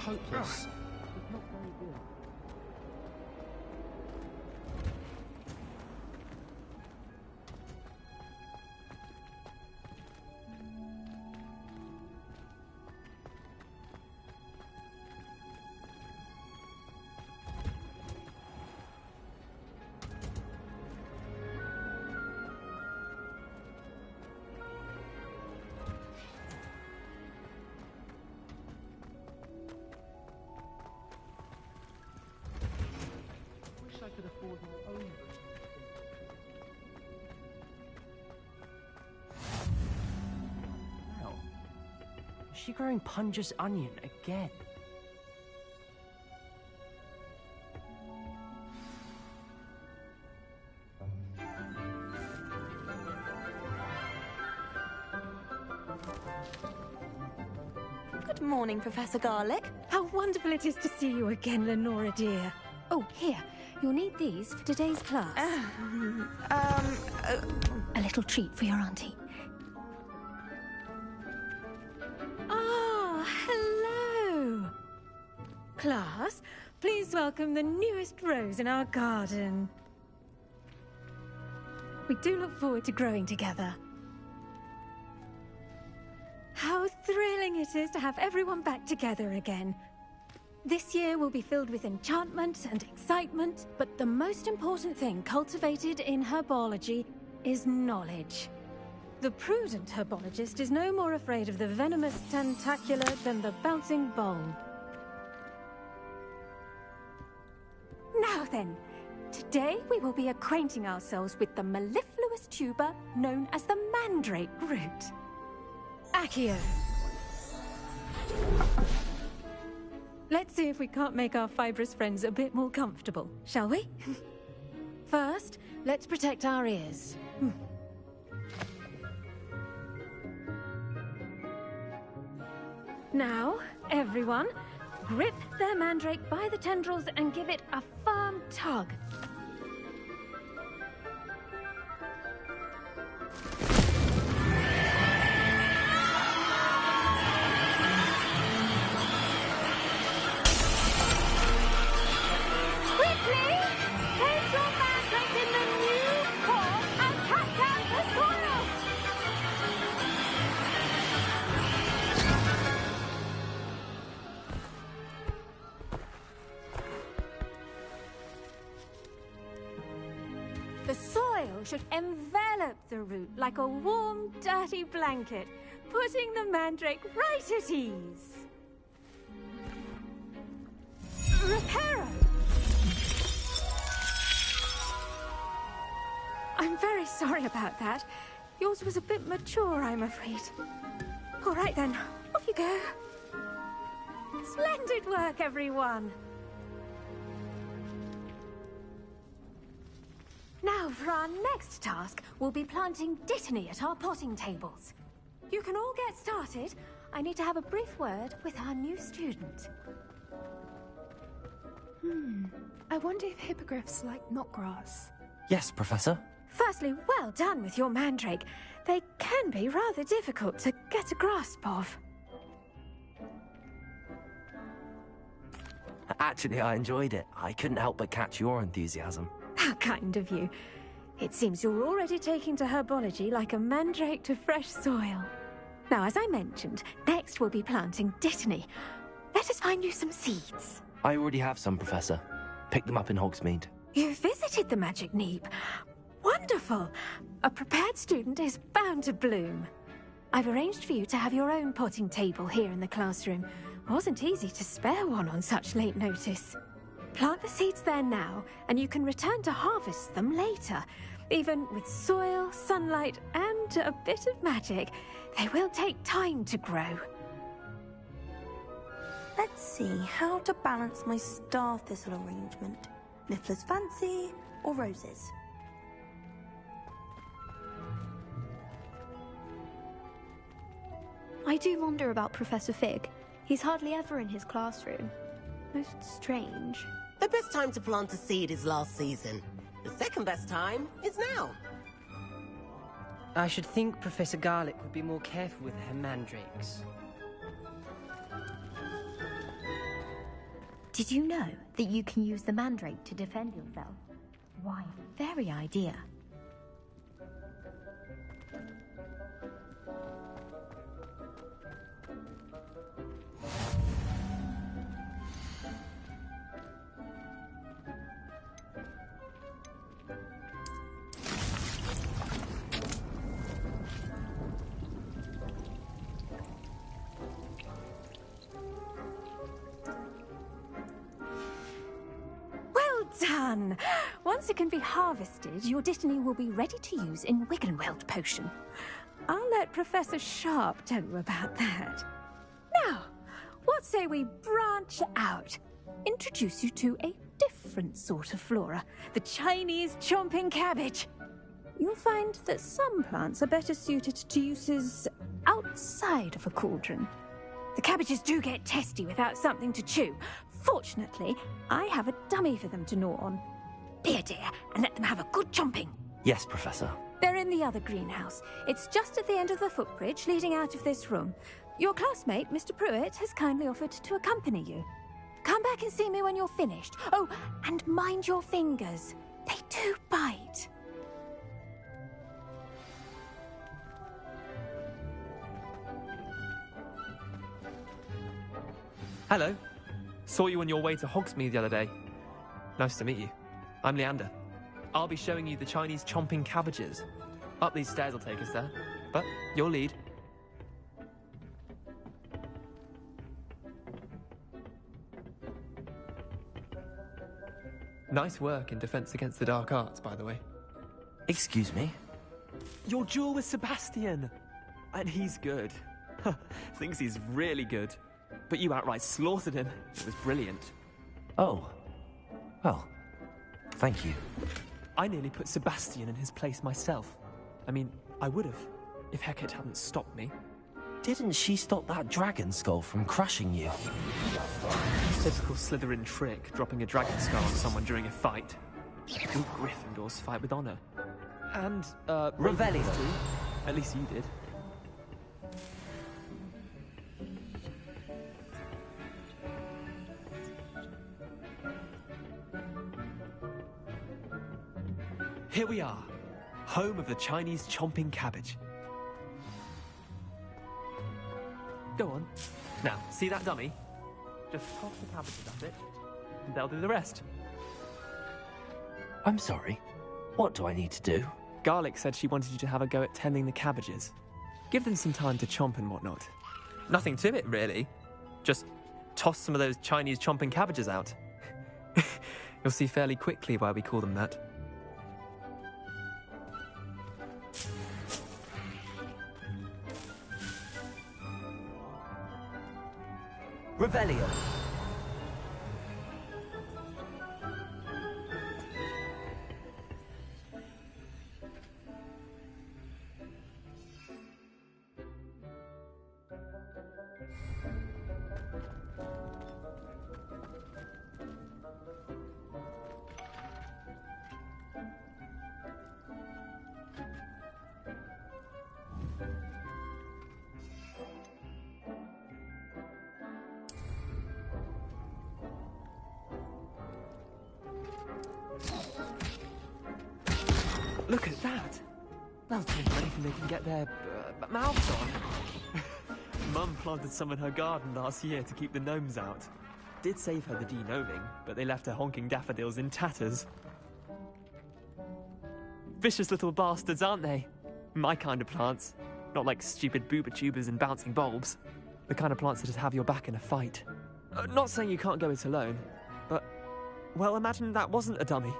hopeless. I could afford my own. Wow. Is she growing Punja's onion again? Good morning, Professor Garlic. How wonderful it is to see you again, Lenora dear. Oh, here. You'll need these for today's class. A little treat for your auntie. Ah, hello. Class, please welcome the newest rose in our garden. We do look forward to growing together. How thrilling it is to have everyone back together again. This year will be filled with enchantment and excitement, but the most important thing cultivated in herbology is knowledge. The prudent herbologist is no more afraid of the venomous tentacula than the bouncing bulb. Now then, today we will be acquainting ourselves with the mellifluous tuber known as the mandrake root. Accio. Let's see if we can't make our fibrous friends a bit more comfortable, shall we? First, let's protect our ears. Now, everyone, grip their mandrake by the tendrils and give it a firm tug. The soil should envelop the root like a warm, dirty blanket, putting the mandrake right at ease. Reparo! I'm very sorry about that. Yours was a bit mature, I'm afraid. All right then, off you go. Splendid work, everyone. Now, for our next task, we'll be planting dittany at our potting tables. You can all get started. I need to have a brief word with our new student. I wonder if hippogriffs like knotgrass. Yes, Professor. Firstly, well done with your mandrake. They can be rather difficult to get a grasp of. Actually, I enjoyed it. I couldn't help but catch your enthusiasm. How kind of you. It seems you're already taking to herbology like a mandrake to fresh soil. Now, as I mentioned, next we'll be planting dittany. Let us find you some seeds. I already have some, Professor. Picked them up in Hogsmeade. You visited the Magic Neep. Wonderful. A prepared student is bound to bloom. I've arranged for you to have your own potting table here in the classroom. Wasn't easy to spare one on such late notice. Plant the seeds there now, and you can return to harvest them later. Even with soil, sunlight, and a bit of magic, they will take time to grow. Let's see how to balance my star thistle arrangement. Niffler's fancy or roses? I do wonder about Professor Fig. He's hardly ever in his classroom. Most strange. The best time to plant a seed is last season. The second best time is now. I should think Professor Garlic would be more careful with her mandrakes. Did you know that you can use the mandrake to defend yourself? Why, very idea. Done! Once it can be harvested, your Dittany will be ready to use in Wiggenweld potion. I'll let Professor Sharp tell you about that. Now, what say we branch out? Introduce you to a different sort of flora, the Chinese chomping cabbage. You'll find that some plants are better suited to uses outside of a cauldron. The cabbages do get testy without something to chew. Fortunately, I have a dummy for them to gnaw on. Be a dear and let them have a good chomping. Yes, Professor. They're in the other greenhouse. It's just at the end of the footbridge leading out of this room. Your classmate, Mr. Pruitt, has kindly offered to accompany you. Come back and see me when you're finished. Oh, and mind your fingers. They do bite. Hello. Saw you on your way to Hogsmeade the other day. Nice to meet you. I'm Leander. I'll be showing you the Chinese chomping cabbages. Up these stairs will take us there, but your lead. Nice work in Defense Against the Dark Arts, by the way. Excuse me? Your duel with Sebastian! And he's good. Thinks he's really good. But you outright slaughtered him. It was brilliant. Oh. Well, thank you. I nearly put Sebastian in his place myself. I mean, I would have, if Hecate hadn't stopped me. Didn't she stop that dragon skull from crushing you? Typical Slytherin trick, dropping a dragon skull on someone during a fight. Good Gryffindors fight with honor. And, Revelio. Ravens too. At least you did. Here we are, home of the Chinese chomping cabbage. Go on. Now, see that dummy? Just toss the cabbages at it, and they'll do the rest. I'm sorry. What do I need to do? Garlic said she wanted you to have a go at tending the cabbages. Give them some time to chomp and whatnot. Nothing to it, really. Just toss some of those Chinese chomping cabbages out. You'll see fairly quickly why we call them that. Revelio. Look at that! They'll take anything they can get their mouths on. Mum planted some in her garden last year to keep the gnomes out. Did save her the de-gnoming, but they left her honking daffodils in tatters. Vicious little bastards, aren't they? My kind of plants. Not like stupid booba tubers and bouncing bulbs. The kind of plants that just have your back in a fight. Not saying you can't go it alone, but, well, imagine that wasn't a dummy.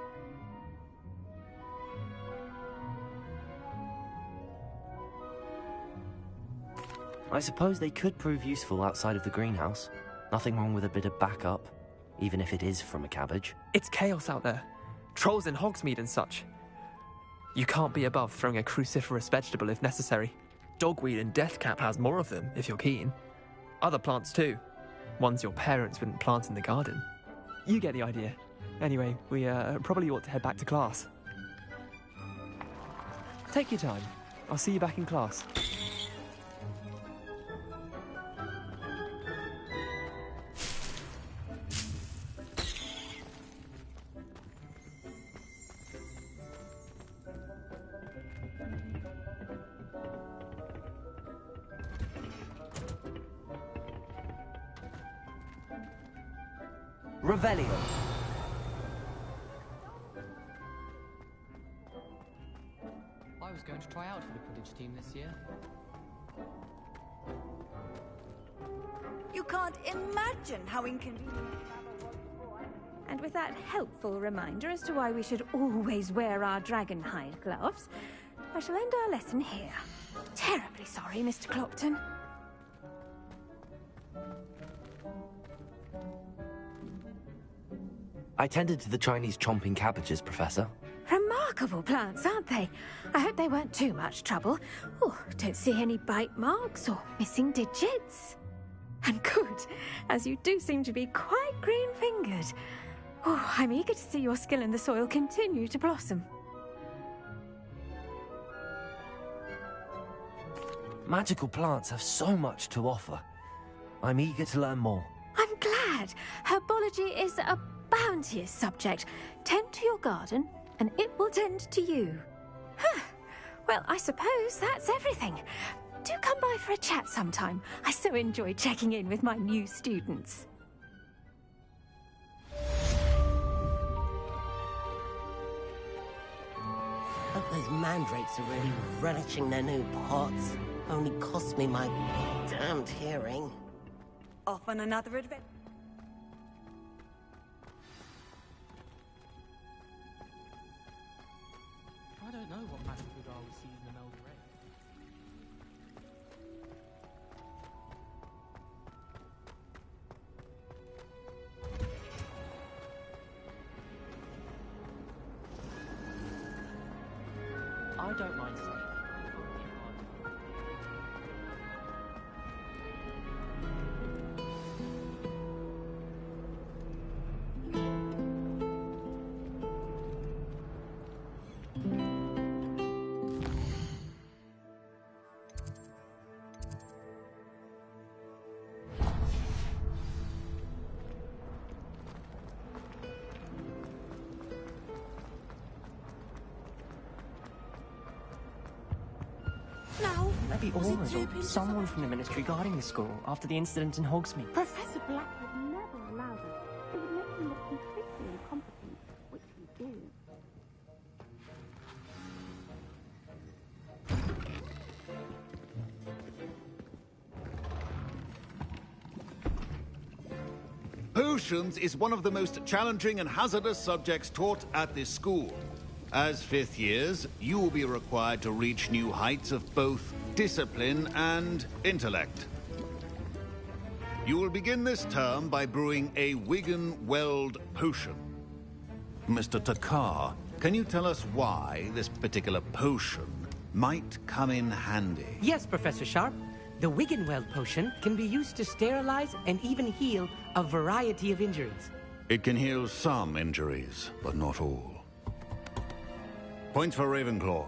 I suppose they could prove useful outside of the greenhouse. Nothing wrong with a bit of backup, even if it is from a cabbage. It's chaos out there. Trolls in Hogsmeade and such. You can't be above throwing a cruciferous vegetable if necessary. Dogweed and deathcap has more of them, if you're keen. Other plants too. Ones your parents wouldn't plant in the garden. You get the idea. Anyway, we probably ought to head back to class. Take your time. I'll see you back in class. Revelio. I was going to try out for the Quidditch team this year. You can't imagine how inconvenient. And with that helpful reminder as to why we should always wear our dragon hide gloves, I shall end our lesson here. Terribly sorry, Mr. Clopton. I tended to the Chinese chomping cabbages, Professor. Remarkable plants, aren't they? I hope they weren't too much trouble. Oh, don't see any bite marks or missing digits. And good, as you do seem to be quite green-fingered. Oh, I'm eager to see your skill in the soil continue to blossom. Magical plants have so much to offer. I'm eager to learn more. I'm glad. Herbology is a bounteous subject. Tend to your garden, and it will tend to you. Huh. Well, I suppose that's everything. Do come by for a chat sometime. I so enjoy checking in with my new students. Hope those mandrakes are really relishing their new pots. Only cost me my damned hearing. Off on another adventure. I don't know what magic Buddha we see in the Melder Ray. I don't mind saying it. Maybe Aura's or someone from the Ministry guarding the school after the incident in Hogsmeade. Professor Black would never allow this. It would make him look completely incompetent, which he is. Potions is one of the most challenging and hazardous subjects taught at this school. As fifth years, you will be required to reach new heights of both discipline and intellect. You will begin this term by brewing a Wiggen-Weld potion. Mr. Takar, can you tell us why this particular potion might come in handy? Yes, Professor Sharp. The Wiggen-Weld potion can be used to sterilize and even heal a variety of injuries. It can heal some injuries, but not all. Points for Ravenclaw.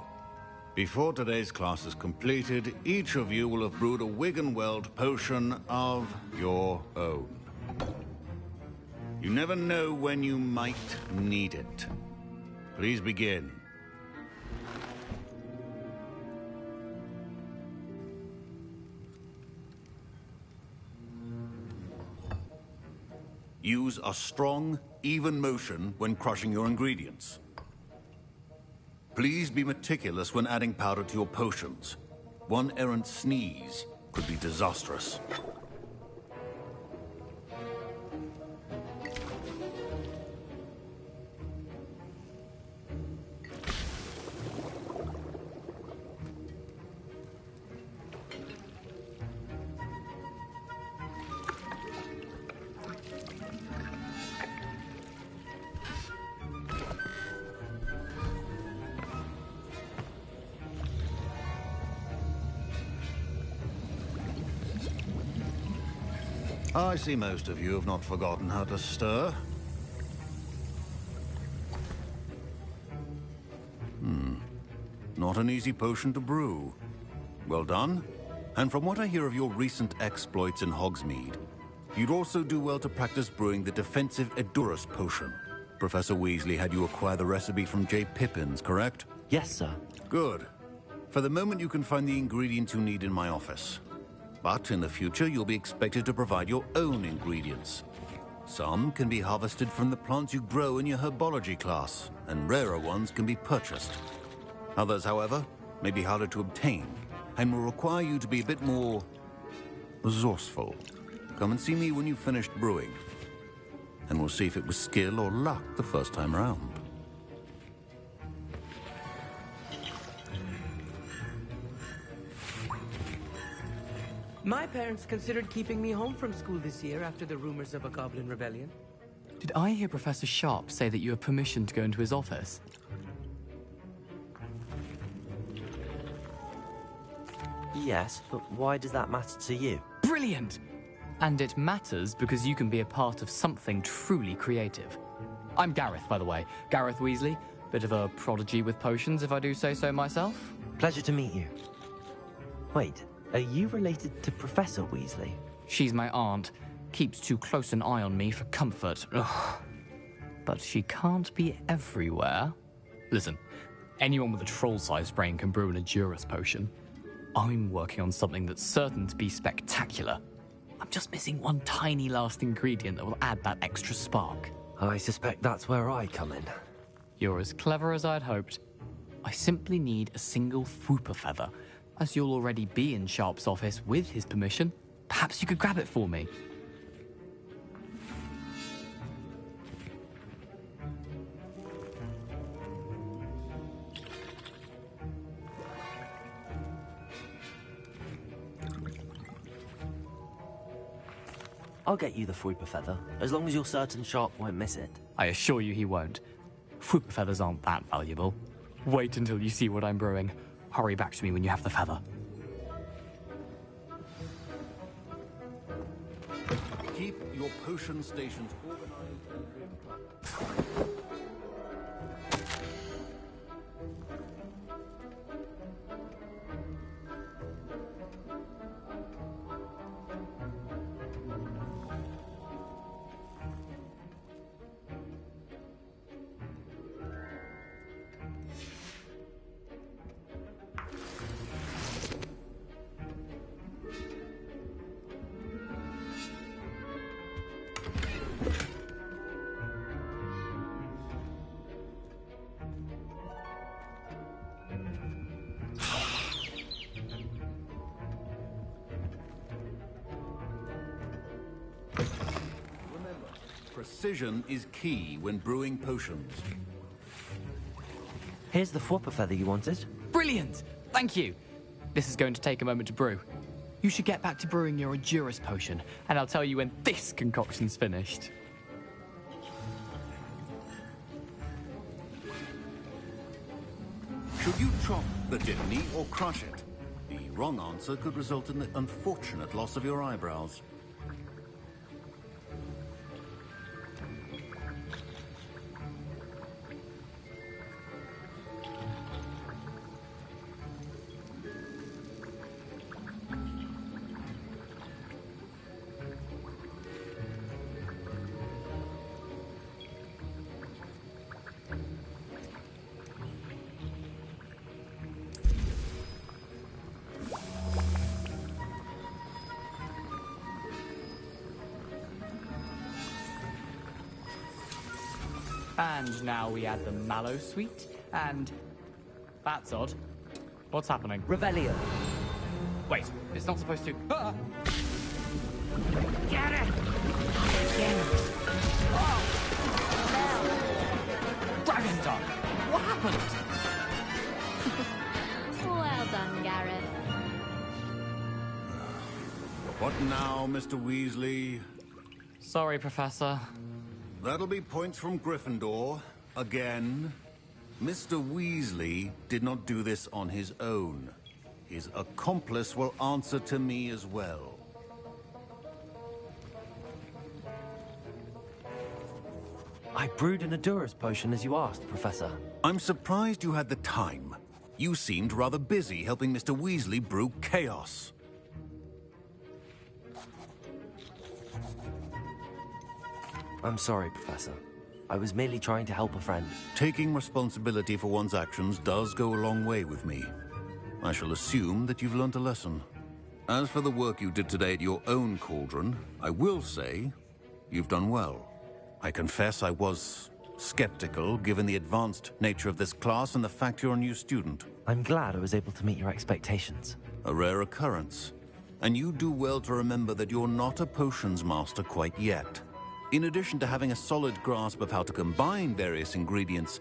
Before today's class is completed, each of you will have brewed a Wiggen-Weld potion of your own. You never know when you might need it. Please begin. Use a strong, even motion when crushing your ingredients. Please be meticulous when adding powder to your potions. One errant sneeze could be disastrous. I see most of you have not forgotten how to stir. Not an easy potion to brew. Well done. And from what I hear of your recent exploits in Hogsmeade, you'd also do well to practice brewing the defensive Edurus potion. Professor Weasley had you acquire the recipe from J. Pippins, correct? Yes, sir. Good. For the moment, you can find the ingredients you need in my office. But in the future, you'll be expected to provide your own ingredients. Some can be harvested from the plants you grow in your herbology class, and rarer ones can be purchased. Others, however, may be harder to obtain, and will require you to be a bit more resourceful. Come and see me when you've finished brewing, and we'll see if it was skill or luck the first time around. My parents considered keeping me home from school this year after the rumors of a goblin rebellion. Did I hear Professor Sharp say that you have permission to go into his office? Yes, but why does that matter to you? Brilliant! And it matters because you can be a part of something truly creative. I'm Gareth, by the way. Gareth Weasley. Bit of a prodigy with potions, if I do say so myself. Pleasure to meet you. Wait, are you related to Professor Weasley? She's my aunt. Keeps too close an eye on me for comfort. Ugh. But she can't be everywhere. Listen, anyone with a troll-sized brain can brew an Edurus potion. I'm working on something that's certain to be spectacular. I'm just missing one tiny last ingredient that will add that extra spark. I suspect that's where I come in. You're as clever as I'd hoped. I simply need a single Fwooper feather. As you'll already be in Sharp's office with his permission, perhaps you could grab it for me. I'll get you the Fwooper feather, as long as you're certain Sharp won't miss it. I assure you he won't. Fwooper feathers aren't that valuable. Wait until you see what I'm brewing. Hurry back to me when you have the feather. Keep your potion stations organized. Precision is key when brewing potions. Here's the Fwooper feather you wanted. Brilliant! Thank you! This is going to take a moment to brew. You should get back to brewing your Edurus potion, and I'll tell you when this concoction's finished. Should you chop the Dittany or crush it? The wrong answer could result in the unfortunate loss of your eyebrows. And now we add the mallow sweet, and... That's odd. What's happening? Revelio. Wait, it's not supposed to... Ah! Get it! Dragon Tongue! What happened? Well done, Gareth. What now, Mr. Weasley? Sorry, Professor. That'll be points from Gryffindor. Again. Mr. Weasley did not do this on his own. His accomplice will answer to me as well. I brewed an Edurus potion as you asked, Professor. I'm surprised you had the time. You seemed rather busy helping Mr. Weasley brew chaos. I'm sorry, Professor. I was merely trying to help a friend. Taking responsibility for one's actions does go a long way with me. I shall assume that you've learnt a lesson. As for the work you did today at your own cauldron, I will say You've done well. I confess I was skeptical, given the advanced nature of this class and the fact you're a new student. I'm glad I was able to meet your expectations. A rare occurrence. And you do well to remember that you're not a potions master quite yet. In addition to having a solid grasp of how to combine various ingredients,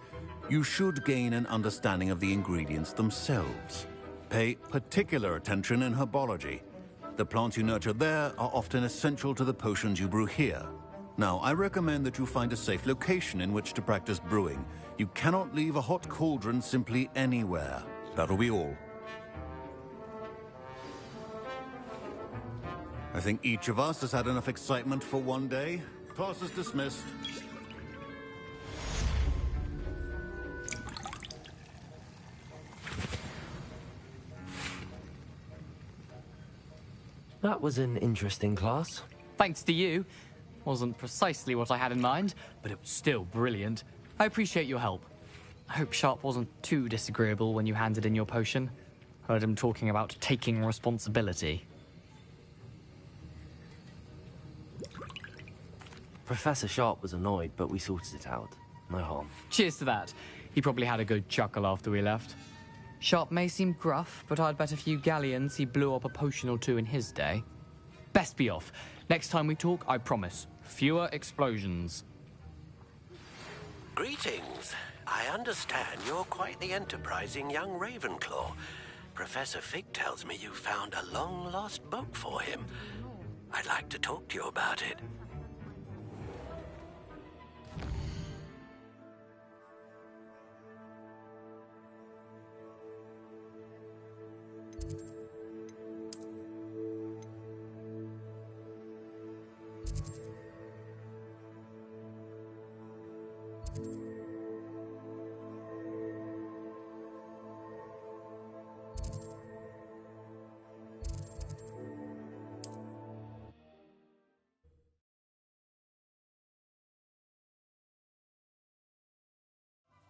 you should gain an understanding of the ingredients themselves. Pay particular attention in herbology. The plants you nurture there are often essential to the potions you brew here. Now, I recommend that you find a safe location in which to practice brewing. You cannot leave a hot cauldron simply anywhere. That'll be all. I think each of us has had enough excitement for one day. Class is dismissed. That was an interesting class. Thanks to you. Wasn't precisely what I had in mind, but it was still brilliant. I appreciate your help. I hope Sharp wasn't too disagreeable when you handed in your potion. Heard him talking about taking responsibility. Professor Sharp was annoyed, but we sorted it out. No harm. Cheers to that. He probably had a good chuckle after we left. Sharp may seem gruff, but I'd bet a few galleons he blew up a potion or two in his day. Best be off. Next time we talk, I promise, fewer explosions. Greetings. I understand you're quite the enterprising young Ravenclaw. Professor Fig tells me you found a long-lost book for him. I'd like to talk to you about it.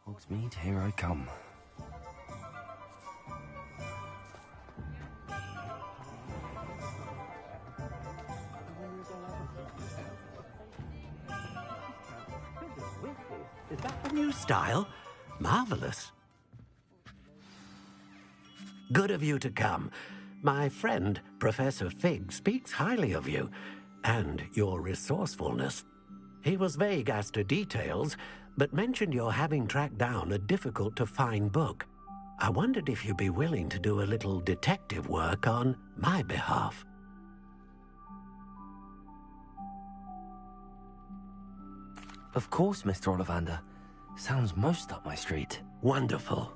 Hogsmeade, here I come. Is that the new style? Marvelous. Good of you to come. My friend, Professor Fig, speaks highly of you and your resourcefulness. He was vague as to details, but mentioned your having tracked down a difficult-to-find book. I wondered if you'd be willing to do a little detective work on my behalf. Of course, Mr. Ollivander. Sounds most up my street. Wonderful.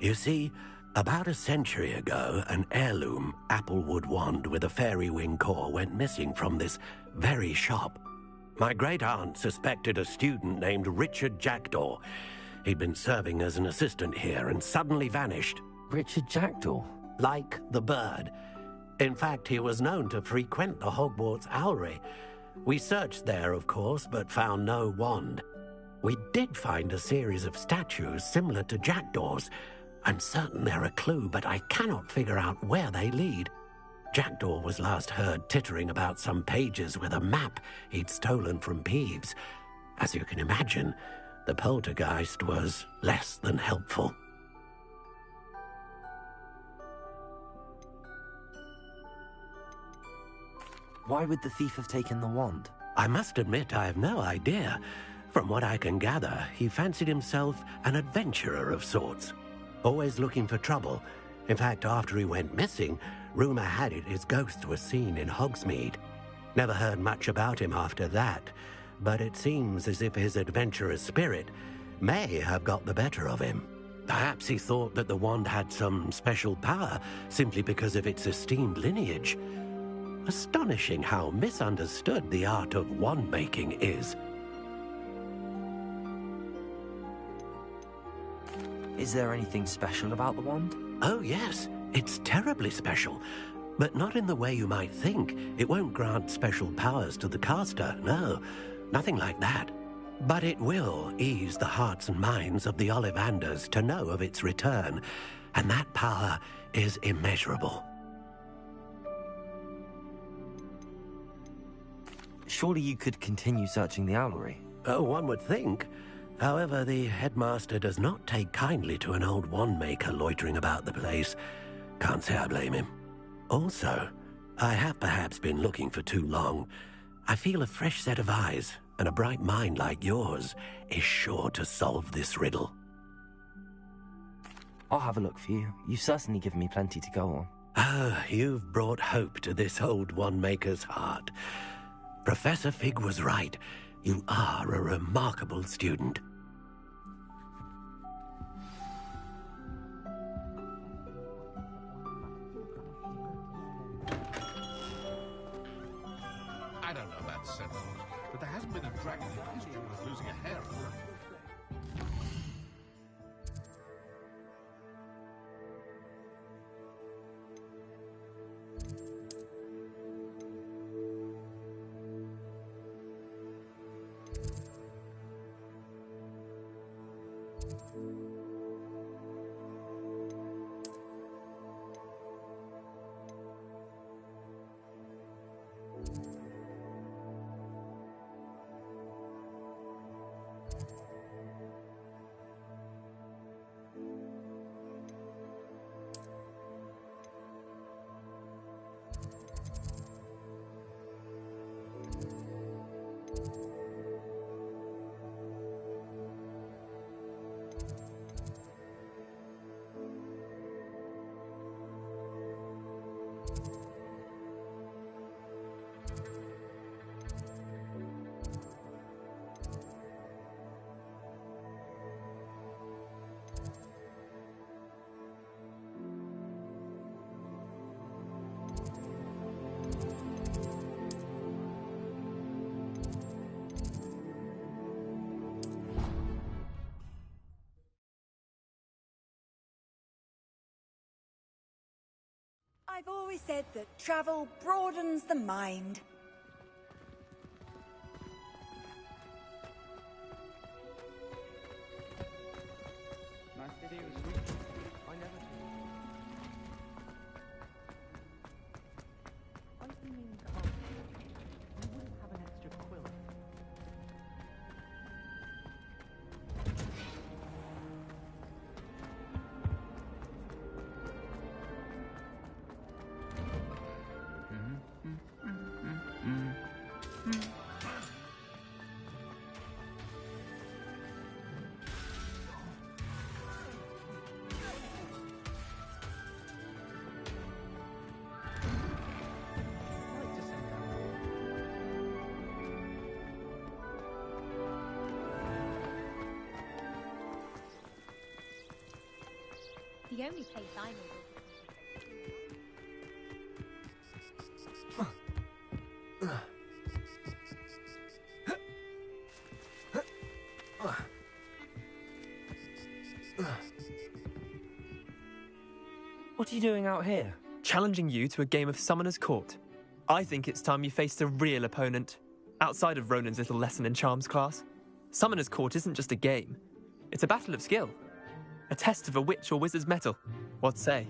You see, about a century ago, an heirloom applewood wand with a fairy wing core went missing from this very shop. My great-aunt suspected a student named Richard Jackdaw. He'd been serving as an assistant here and suddenly vanished. Richard Jackdaw? Like the bird. In fact, he was known to frequent the Hogwarts Owlery. We searched there, of course, but found no wand. We did find a series of statues similar to Jackdaw's. I'm certain they're a clue, but I cannot figure out where they lead. Jackdaw was last heard tittering about some pages with a map he'd stolen from Peeves. As you can imagine, the poltergeist was less than helpful. Why would the thief have taken the wand? I must admit I have no idea. From what I can gather, he fancied himself an adventurer of sorts. Always looking for trouble. In fact, after he went missing, rumor had it his ghost was seen in Hogsmeade. Never heard much about him after that, but it seems as if his adventurous spirit may have got the better of him. Perhaps he thought that the wand had some special power simply because of its esteemed lineage. Astonishing how misunderstood the art of wand-making is. Is there anything special about the wand? Oh, yes. It's terribly special. But not in the way you might think. It won't grant special powers to the caster, no. Nothing like that. But it will ease the hearts and minds of the Ollivanders to know of its return. And that power is immeasurable. Surely you could continue searching the owlery. Oh, one would think. However, the headmaster does not take kindly to an old wand-maker loitering about the place. Can't say I blame him. Also, I have perhaps been looking for too long. I feel a fresh set of eyes, and a bright mind like yours is sure to solve this riddle. I'll have a look for you. You've certainly given me plenty to go on. Ah, you've brought hope to this old wand-maker's heart. Professor Fig was right. You are a remarkable student. I don't know about sentinels, but there hasn't been a dragon in history worth losing a hair over. I've always said that travel broadens the mind. Nice to see you, sweet. I never do. I've been meaning to ask you, you wouldn't have an extra quill. The only place I know. What are you doing out here? Challenging you to a game of Summoner's Court. I think it's time you faced a real opponent, outside of Ronan's little lesson in charms class. Summoner's Court isn't just a game. It's a battle of skill. A test of a witch or wizard's mettle. What say?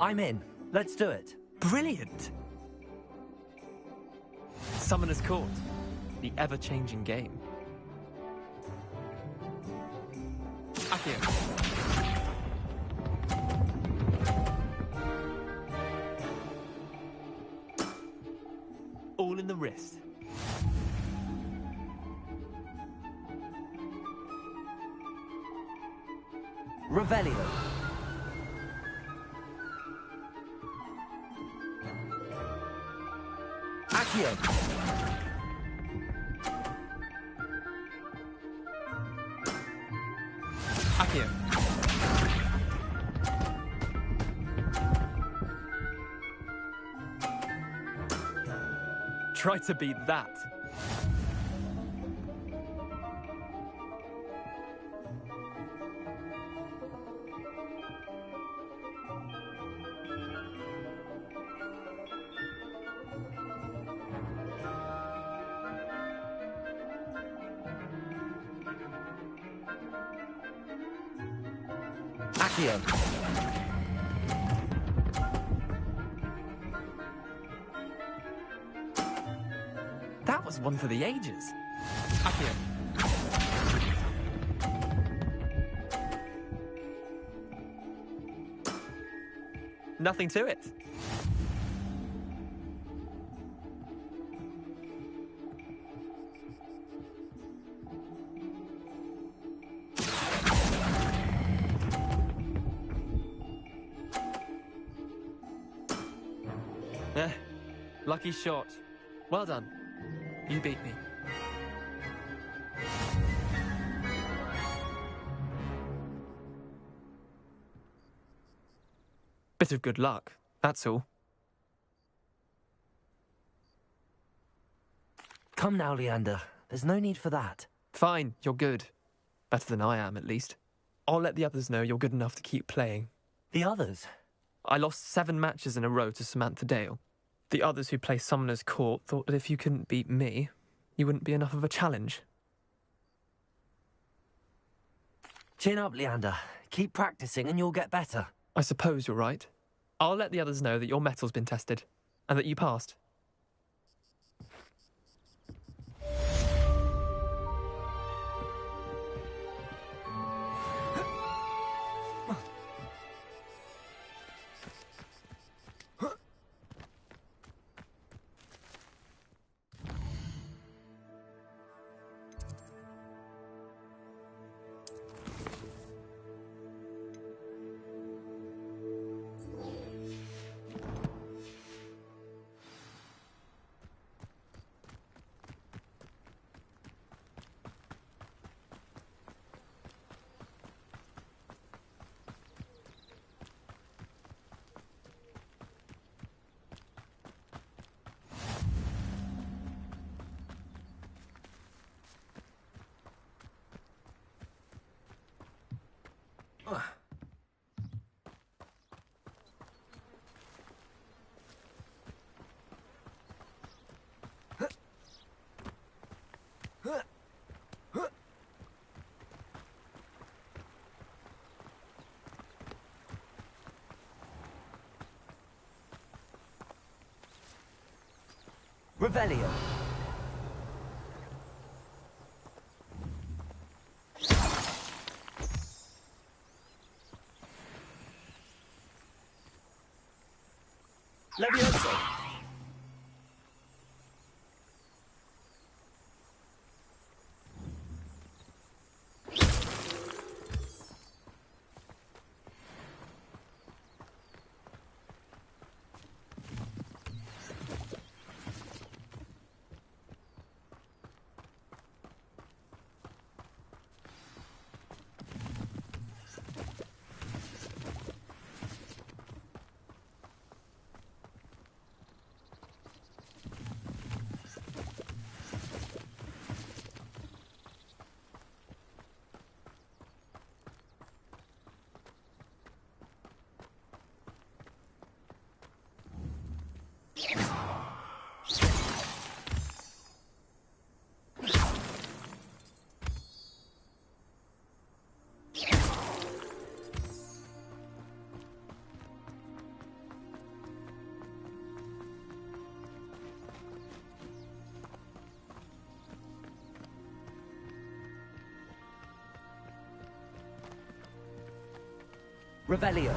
I'm in. Let's do it. Brilliant! Summoner's Court. The ever-changing game. Accio. All in the wrist. Revelio. Accio. Accio. Try to beat that. Accio. That's one for the ages. Accio. Nothing to it. Lucky shot. Well done. You beat me. Bit of good luck, that's all. Come now, Leander. There's no need for that. Fine, you're good. Better than I am, at least. I'll let the others know you're good enough to keep playing. The others? I lost 7 matches in a row to Samantha Dale. The others who play Summoner's Court thought that if you couldn't beat me, you wouldn't be enough of a challenge. Chin up, Leander. Keep practicing and you'll get better. I suppose you're right. I'll let the others know that your metal's been tested, and that you passed. Revelio. Levioso. Revelio.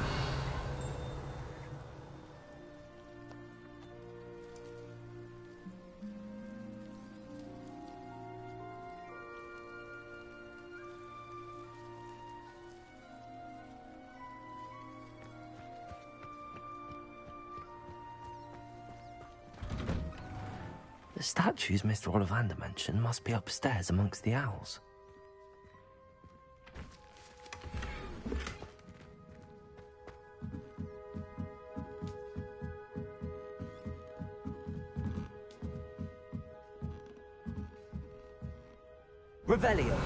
The statues Mr. Ollivander mentioned must be upstairs amongst the owls. Revelio.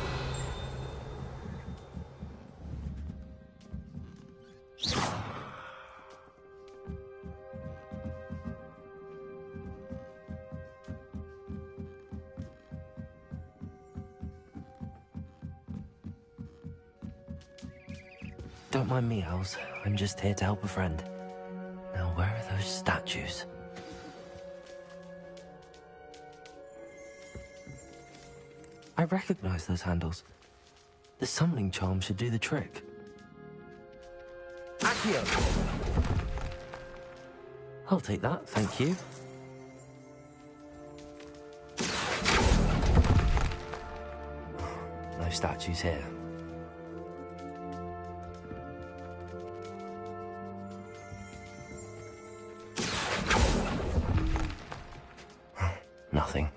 Don't mind me, owls. I'm just here to help a friend. Now, where are those statues? I recognize those handles. The summoning charm should do the trick. Accio! I'll take that, thank you. No statues here. Nothing.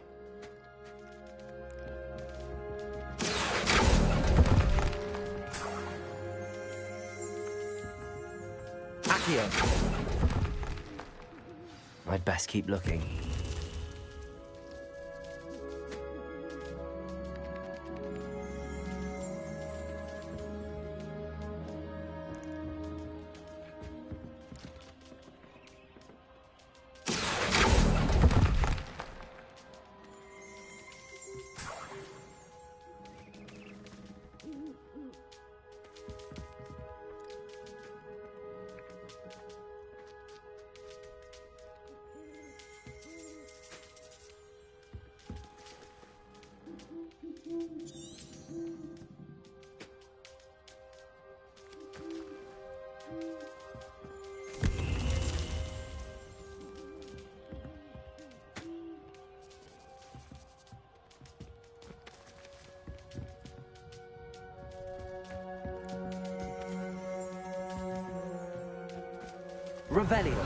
Accio! I'd best keep looking. Revelio.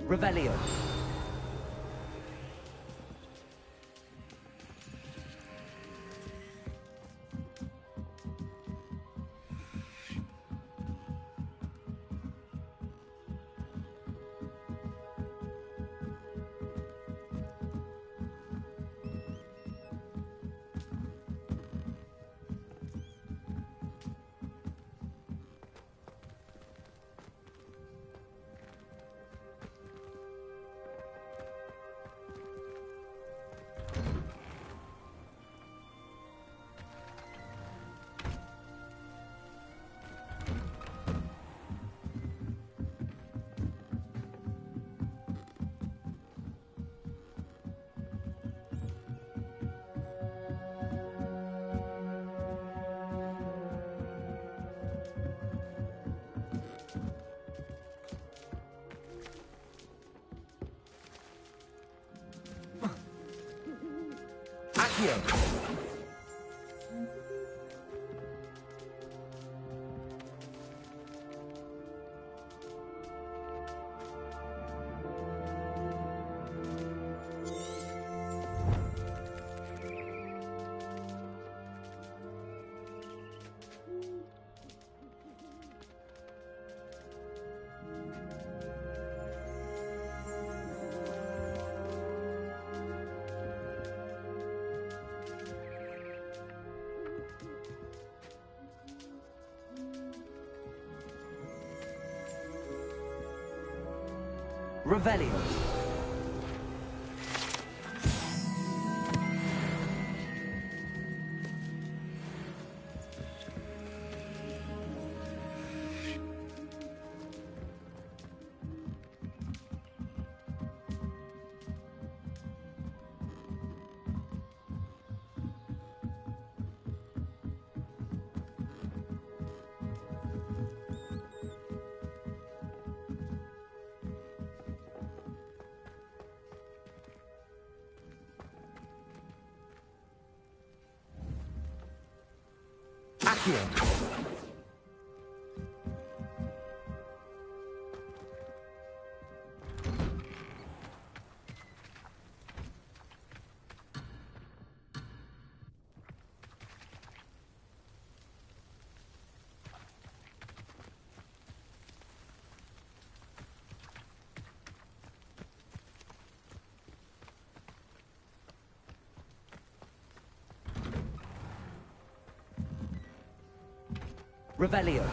Revelio. Accio. Revelio. Accio. Revelio.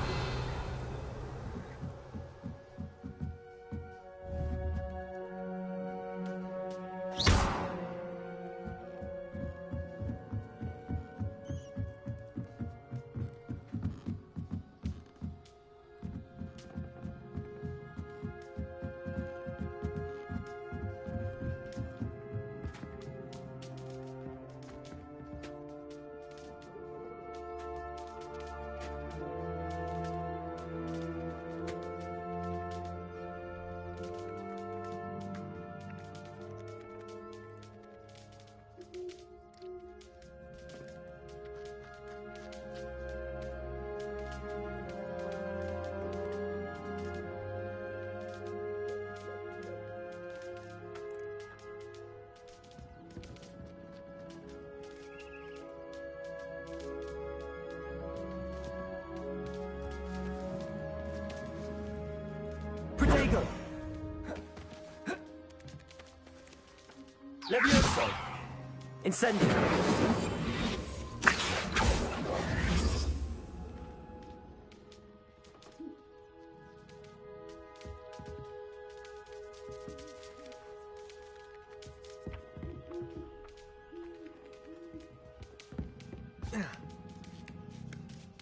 Protego! Levioso! Incendio!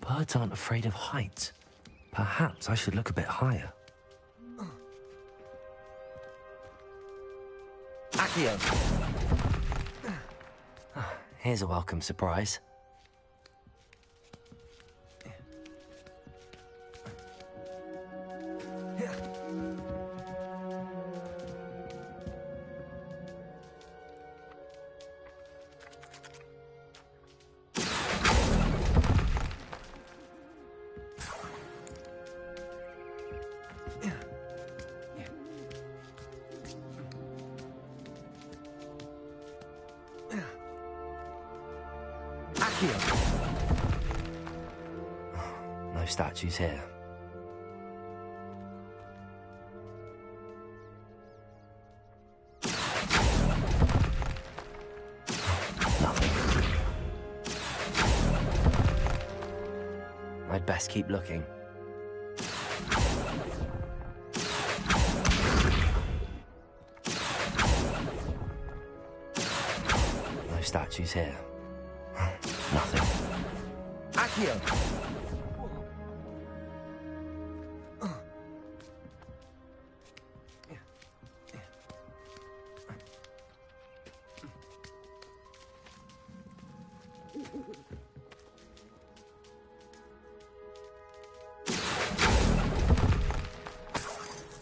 Birds aren't afraid of heights. Perhaps I should look a bit higher. Accio! Here's a welcome surprise. No statues here. Nothing. I'd best keep looking. No statues here. Nothing. Accio!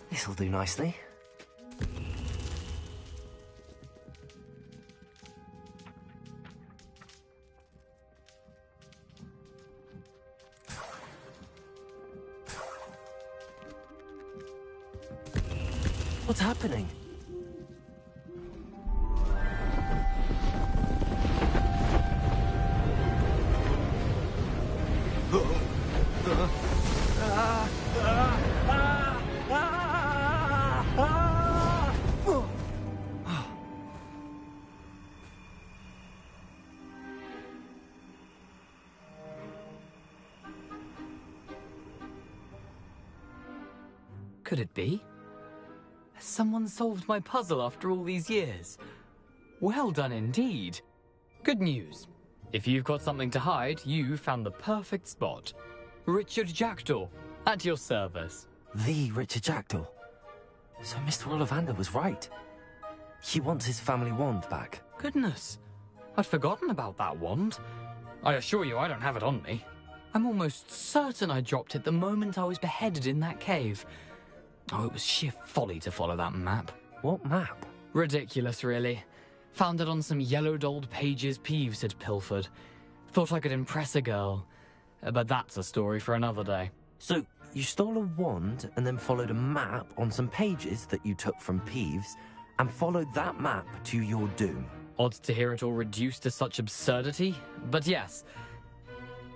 This'll do nicely. What's happening? Could it be? Has someone solved my puzzle after all these years? Well done indeed. Good news. If you've got something to hide, you found the perfect spot. Richard Jackdaw, at your service. The Richard Jackdaw. So Mr. Ollivander was right. He wants his family wand back. Goodness, I'd forgotten about that wand. I assure you I don't have it on me. I'm almost certain I dropped it the moment I was beheaded in that cave. Oh, it was sheer folly to follow that map. What map? Ridiculous, really. Found it on some yellowed old pages Peeves had pilfered. Thought I could impress a girl. But that's a story for another day. So, you stole a wand and then followed a map on some pages that you took from Peeves and followed that map to your doom. Odd to hear it all reduced to such absurdity, but yes.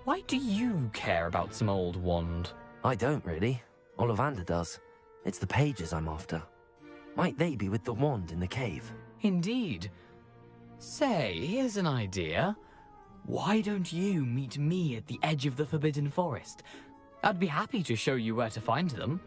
Why do you care about some old wand? I don't, really. Ollivander does. It's the pages I'm after. Might they be with the wand in the cave? Indeed. Say, here's an idea. Why don't you meet me at the edge of the Forbidden Forest? I'd be happy to show you where to find them.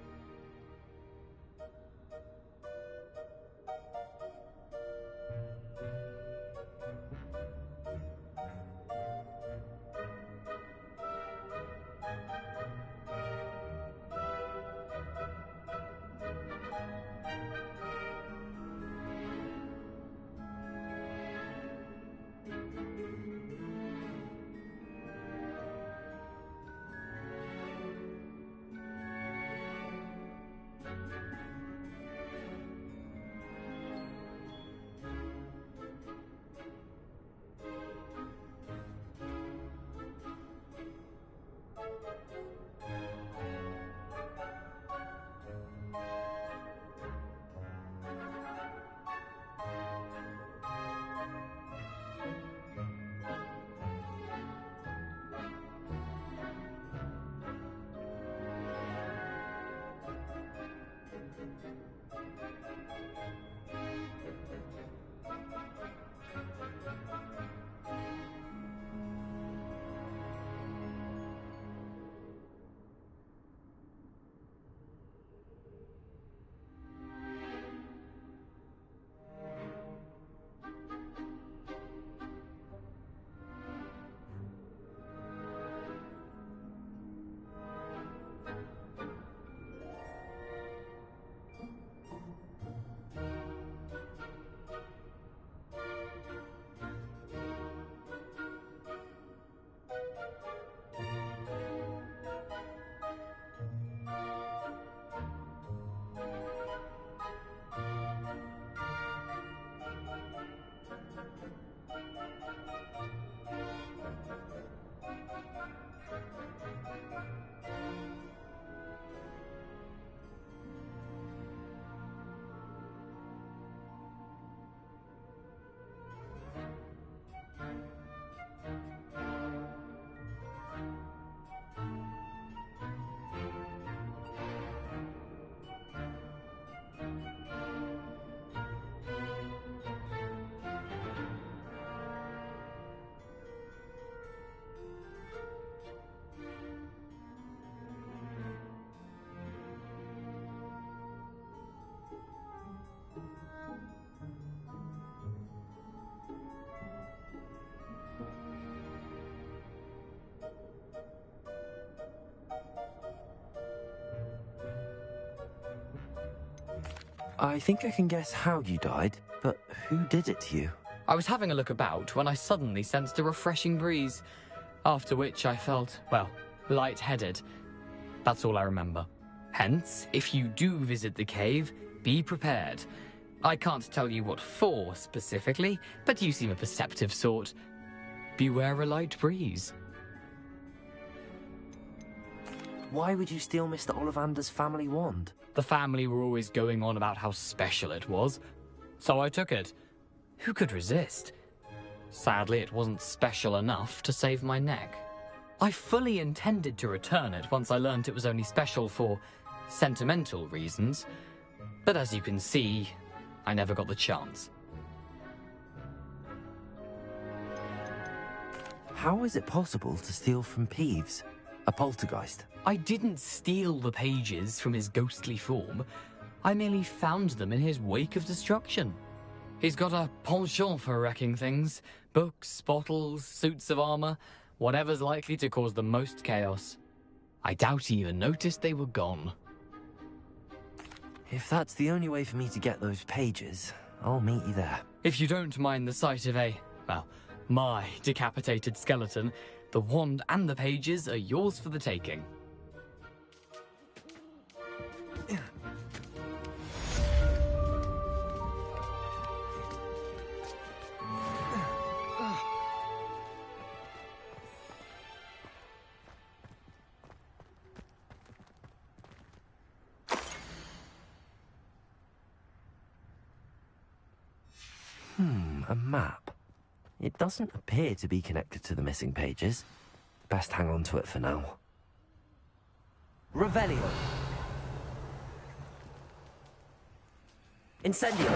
I think I can guess how you died, but who did it to you? I was having a look about when I suddenly sensed a refreshing breeze, after which I felt, well, lightheaded. That's all I remember. Hence, if you do visit the cave, be prepared. I can't tell you what for specifically, but you seem a perceptive sort. Beware a light breeze. Why would you steal Mr. Ollivander's family wand? The family were always going on about how special it was, so I took it. Who could resist? Sadly, it wasn't special enough to save my neck. I fully intended to return it once I learned it was only special for sentimental reasons, but as you can see, I never got the chance. How is it possible to steal from Peeves, a poltergeist? I didn't steal the pages from his ghostly form. I merely found them in his wake of destruction. He's got a penchant for wrecking things. Books, bottles, suits of armor, whatever's likely to cause the most chaos. I doubt he even noticed they were gone. If that's the only way for me to get those pages, I'll meet you there. If you don't mind the sight of my decapitated skeleton, the wand and the pages are yours for the taking. A map. It doesn't appear to be connected to the missing pages. Best hang on to it for now. Revelio. Incendio.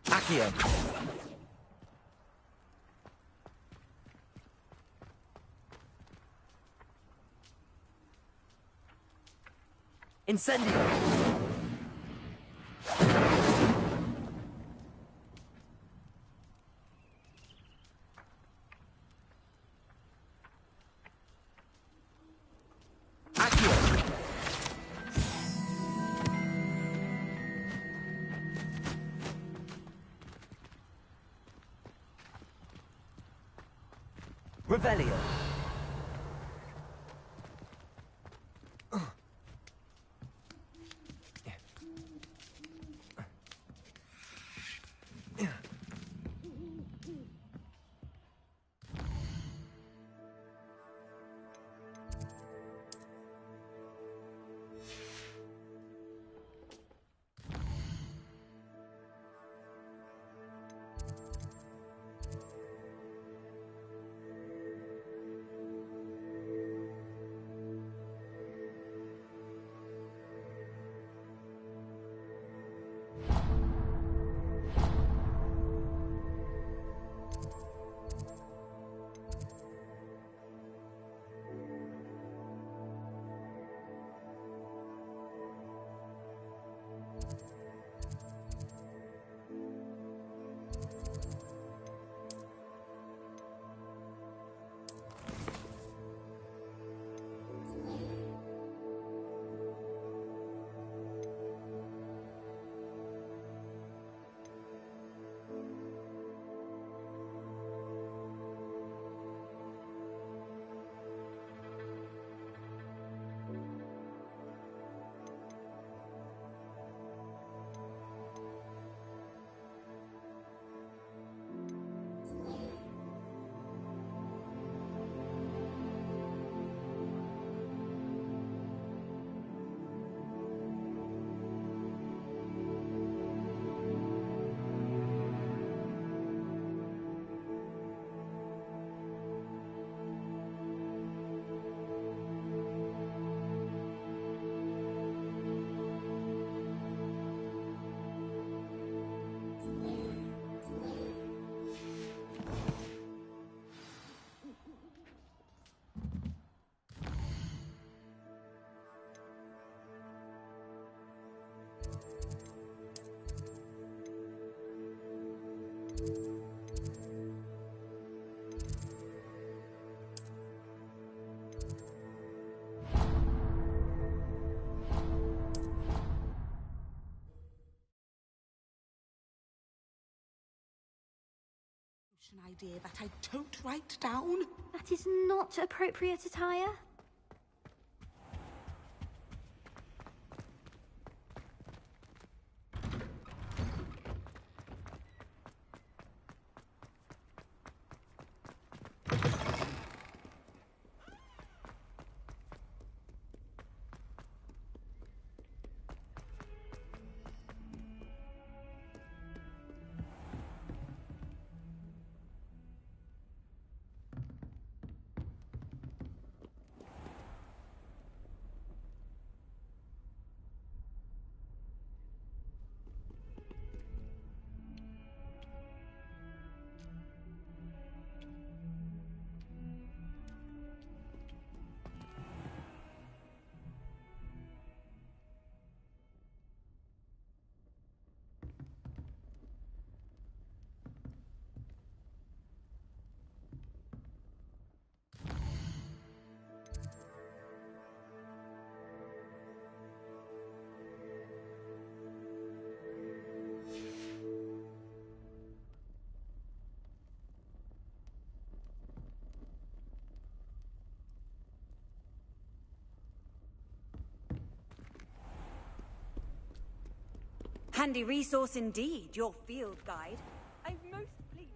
Accio. Incendio! Revelio. An idea that I don't write down. That is not appropriate attire. Handy resource indeed, your field guide. I'm most pleased.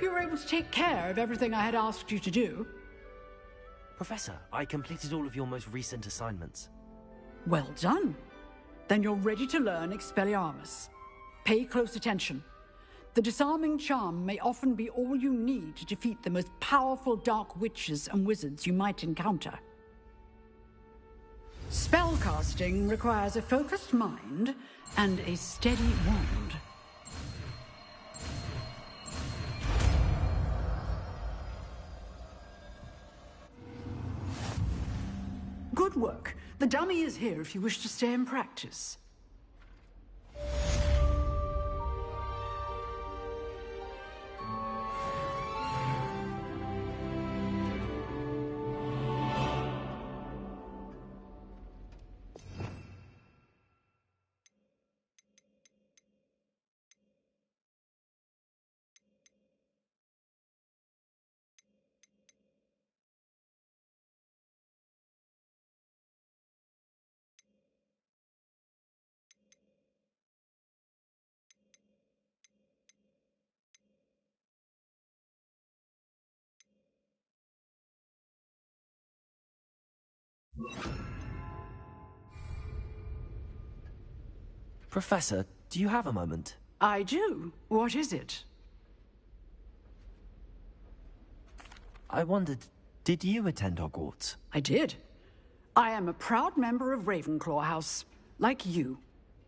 hope you were able to take care of everything I had asked you to do. Professor, I completed all of your most recent assignments. Well done. Then you're ready to learn Expelliarmus. Pay close attention. The disarming charm may often be all you need to defeat the most powerful dark witches and wizards you might encounter. Spellcasting requires a focused mind and a steady wand. Good work. The dummy is here if you wish to stay and practice. Professor, do you have a moment? I do. What is it? I wondered, did you attend Hogwarts? I did. I am a proud member of Ravenclaw House, like you.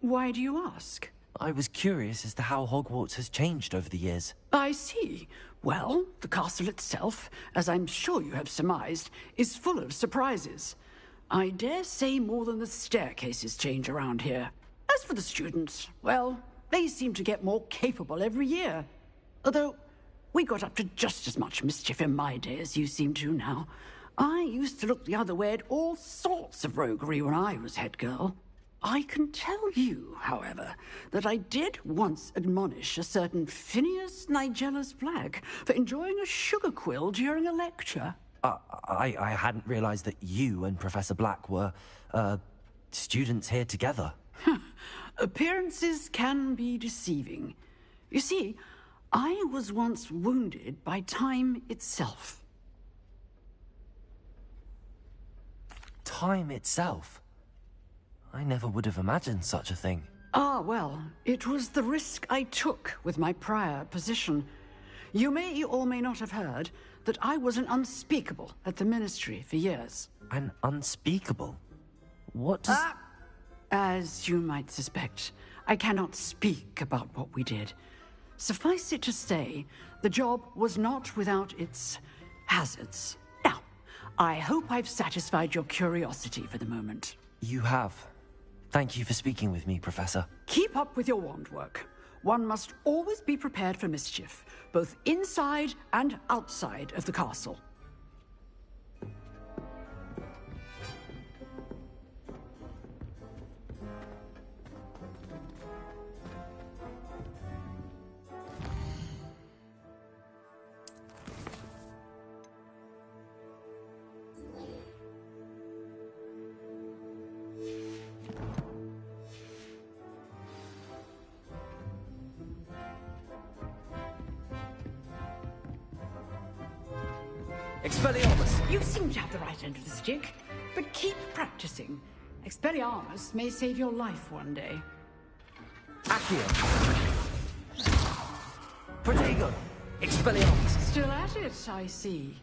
Why do you ask? I was curious as to how Hogwarts has changed over the years. I see. Well, the castle itself, as I'm sure you have surmised, is full of surprises. I dare say more than the staircases change around here. As for the students, well, they seem to get more capable every year. Although, we got up to just as much mischief in my day as you seem to now. I used to look the other way at all sorts of roguery when I was head girl. I can tell you, however, that I did once admonish a certain Phineas Nigellus Black for enjoying a sugar quill during a lecture. I hadn't realized that you and Professor Black were, students here together. Appearances can be deceiving. You see, I was once wounded by time itself. Time itself? I never would have imagined such a thing. Ah, well, it was the risk I took with my prior position. You may or may not have heard that I was an unspeakable at the Ministry for years. An unspeakable? What does... As you might suspect, I cannot speak about what we did. Suffice it to say, the job was not without its hazards. Now, I hope I've satisfied your curiosity for the moment. You have. Thank you for speaking with me, Professor. Keep up with your wand work. One must always be prepared for mischief, both inside and outside of the castle. Expelliarmus! You seem to have the right end of the stick, but keep practicing. Expelliarmus may save your life one day. Accio! Protego! Expelliarmus! Still at it, I see.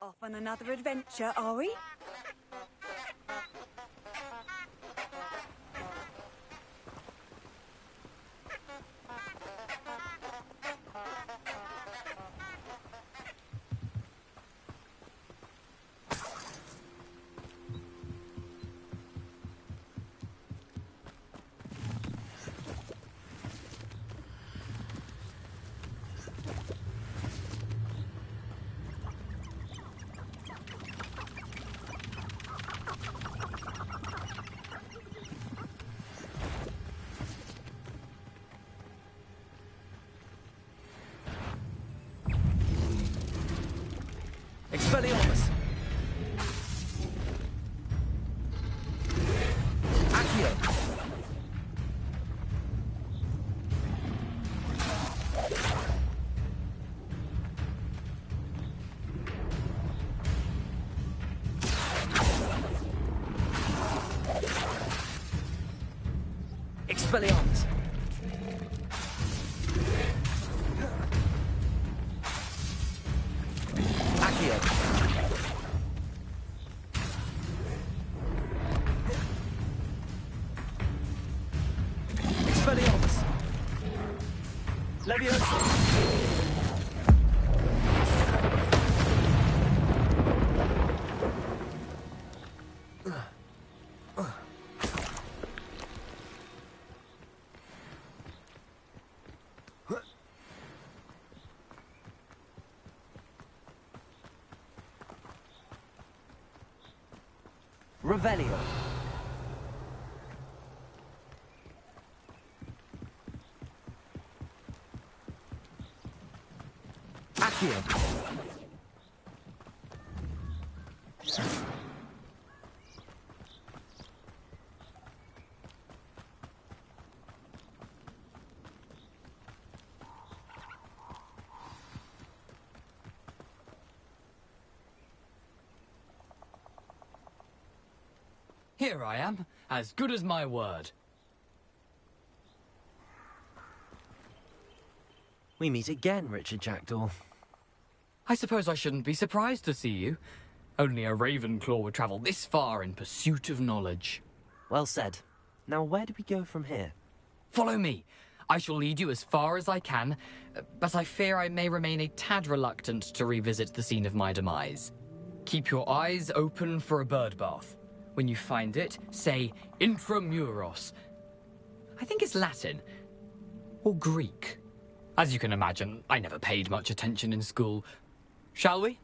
Off on another adventure, are we? Expelliarmus! Accio! Expelliarmus! Accio! Expelliarmus! Leviosa! Revelio. Accio. Here I am, as good as my word. We meet again, Richard Jackdaw. I suppose I shouldn't be surprised to see you. Only a Ravenclaw would travel this far in pursuit of knowledge. Well said. Now where do we go from here? Follow me. I shall lead you as far as I can, but I fear I may remain a tad reluctant to revisit the scene of my demise. Keep your eyes open for a bird bath. When you find it, say intramuros. I think it's Latin. Or Greek. As you can imagine, I never paid much attention in school. Shall we?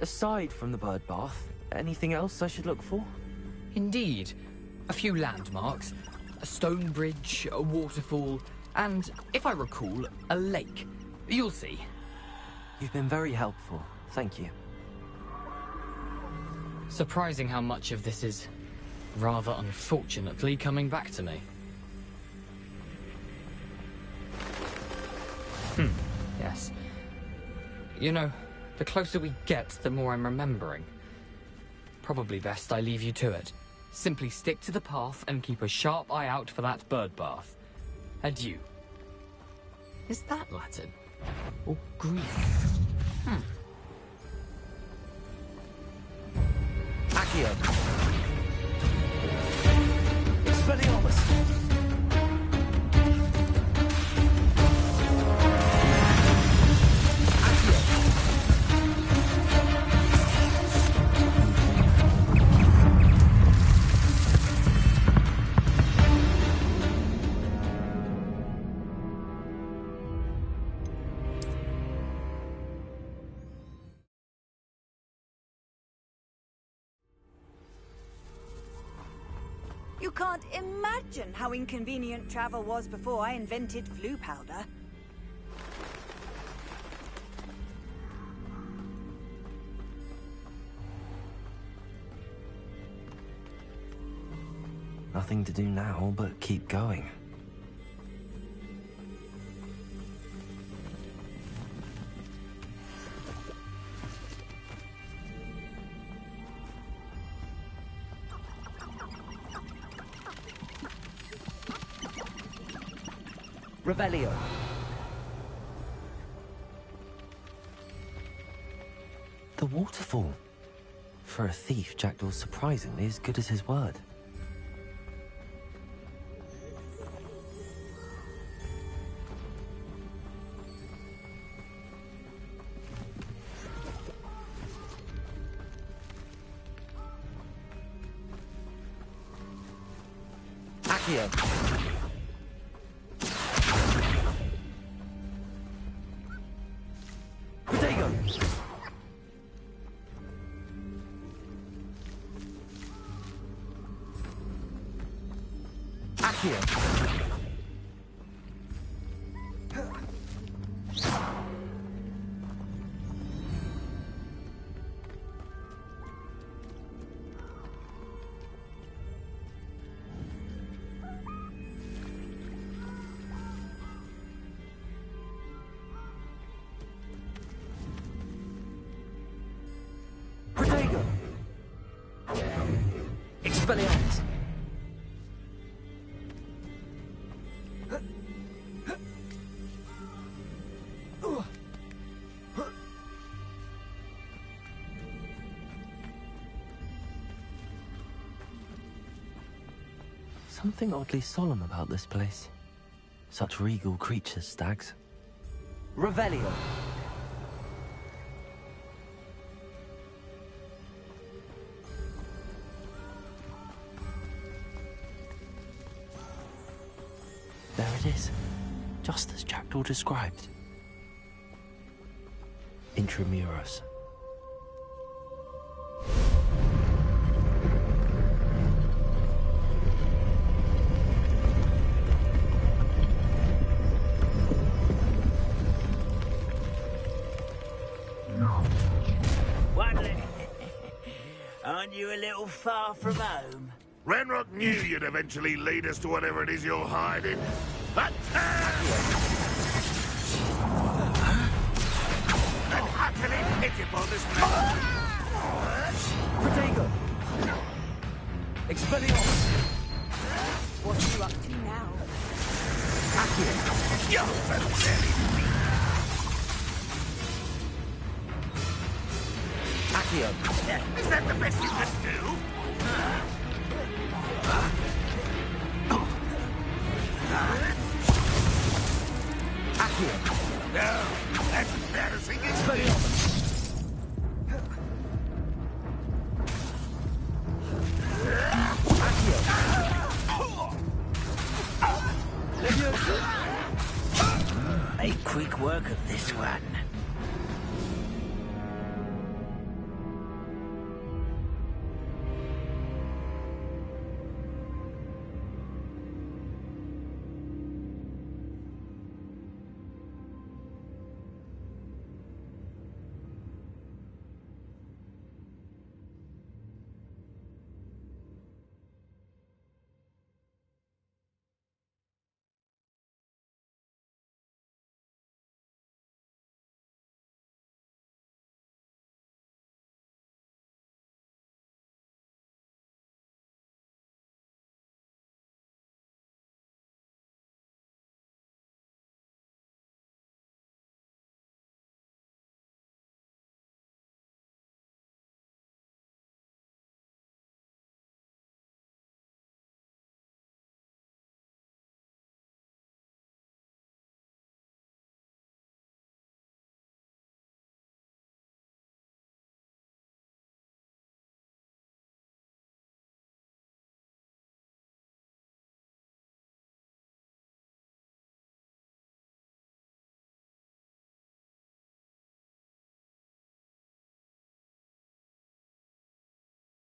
Aside from the bird bath, anything else I should look for? Indeed. A few landmarks. A stone bridge, a waterfall, and, if I recall, a lake. You'll see. You've been very helpful. Thank you. Surprising how much of this is, rather unfortunately, coming back to me. Yes. You know, the closer we get, the more I'm remembering. Probably best I leave you to it. Simply stick to the path and keep a sharp eye out for that bird bath. Adieu. Is that Latin? Or Greek? Accio. Expelliarmus. You can't imagine how inconvenient travel was before I invented flu powder. Nothing to do now but keep going. Revelio. The waterfall. For a thief, Jackdaw's surprisingly as good as his word. Accio. Protego. Accio. Protego. Expelliarmus. Something oddly solemn about this place. Such regal creatures, stags. Revelio. There it is, just as Jackdaw described. Intramuros. Aren't you a little far from home? Renrock knew you'd eventually lead us to whatever it is you're hiding. Attack! An utterly pitiful display. Protego. Expelliarmus. What are you up to now? Accio. You're pathetic. Accio. Is that the best you can do? Accio. No, that's embarrassing. Expelliarmus. Make quick work of this one.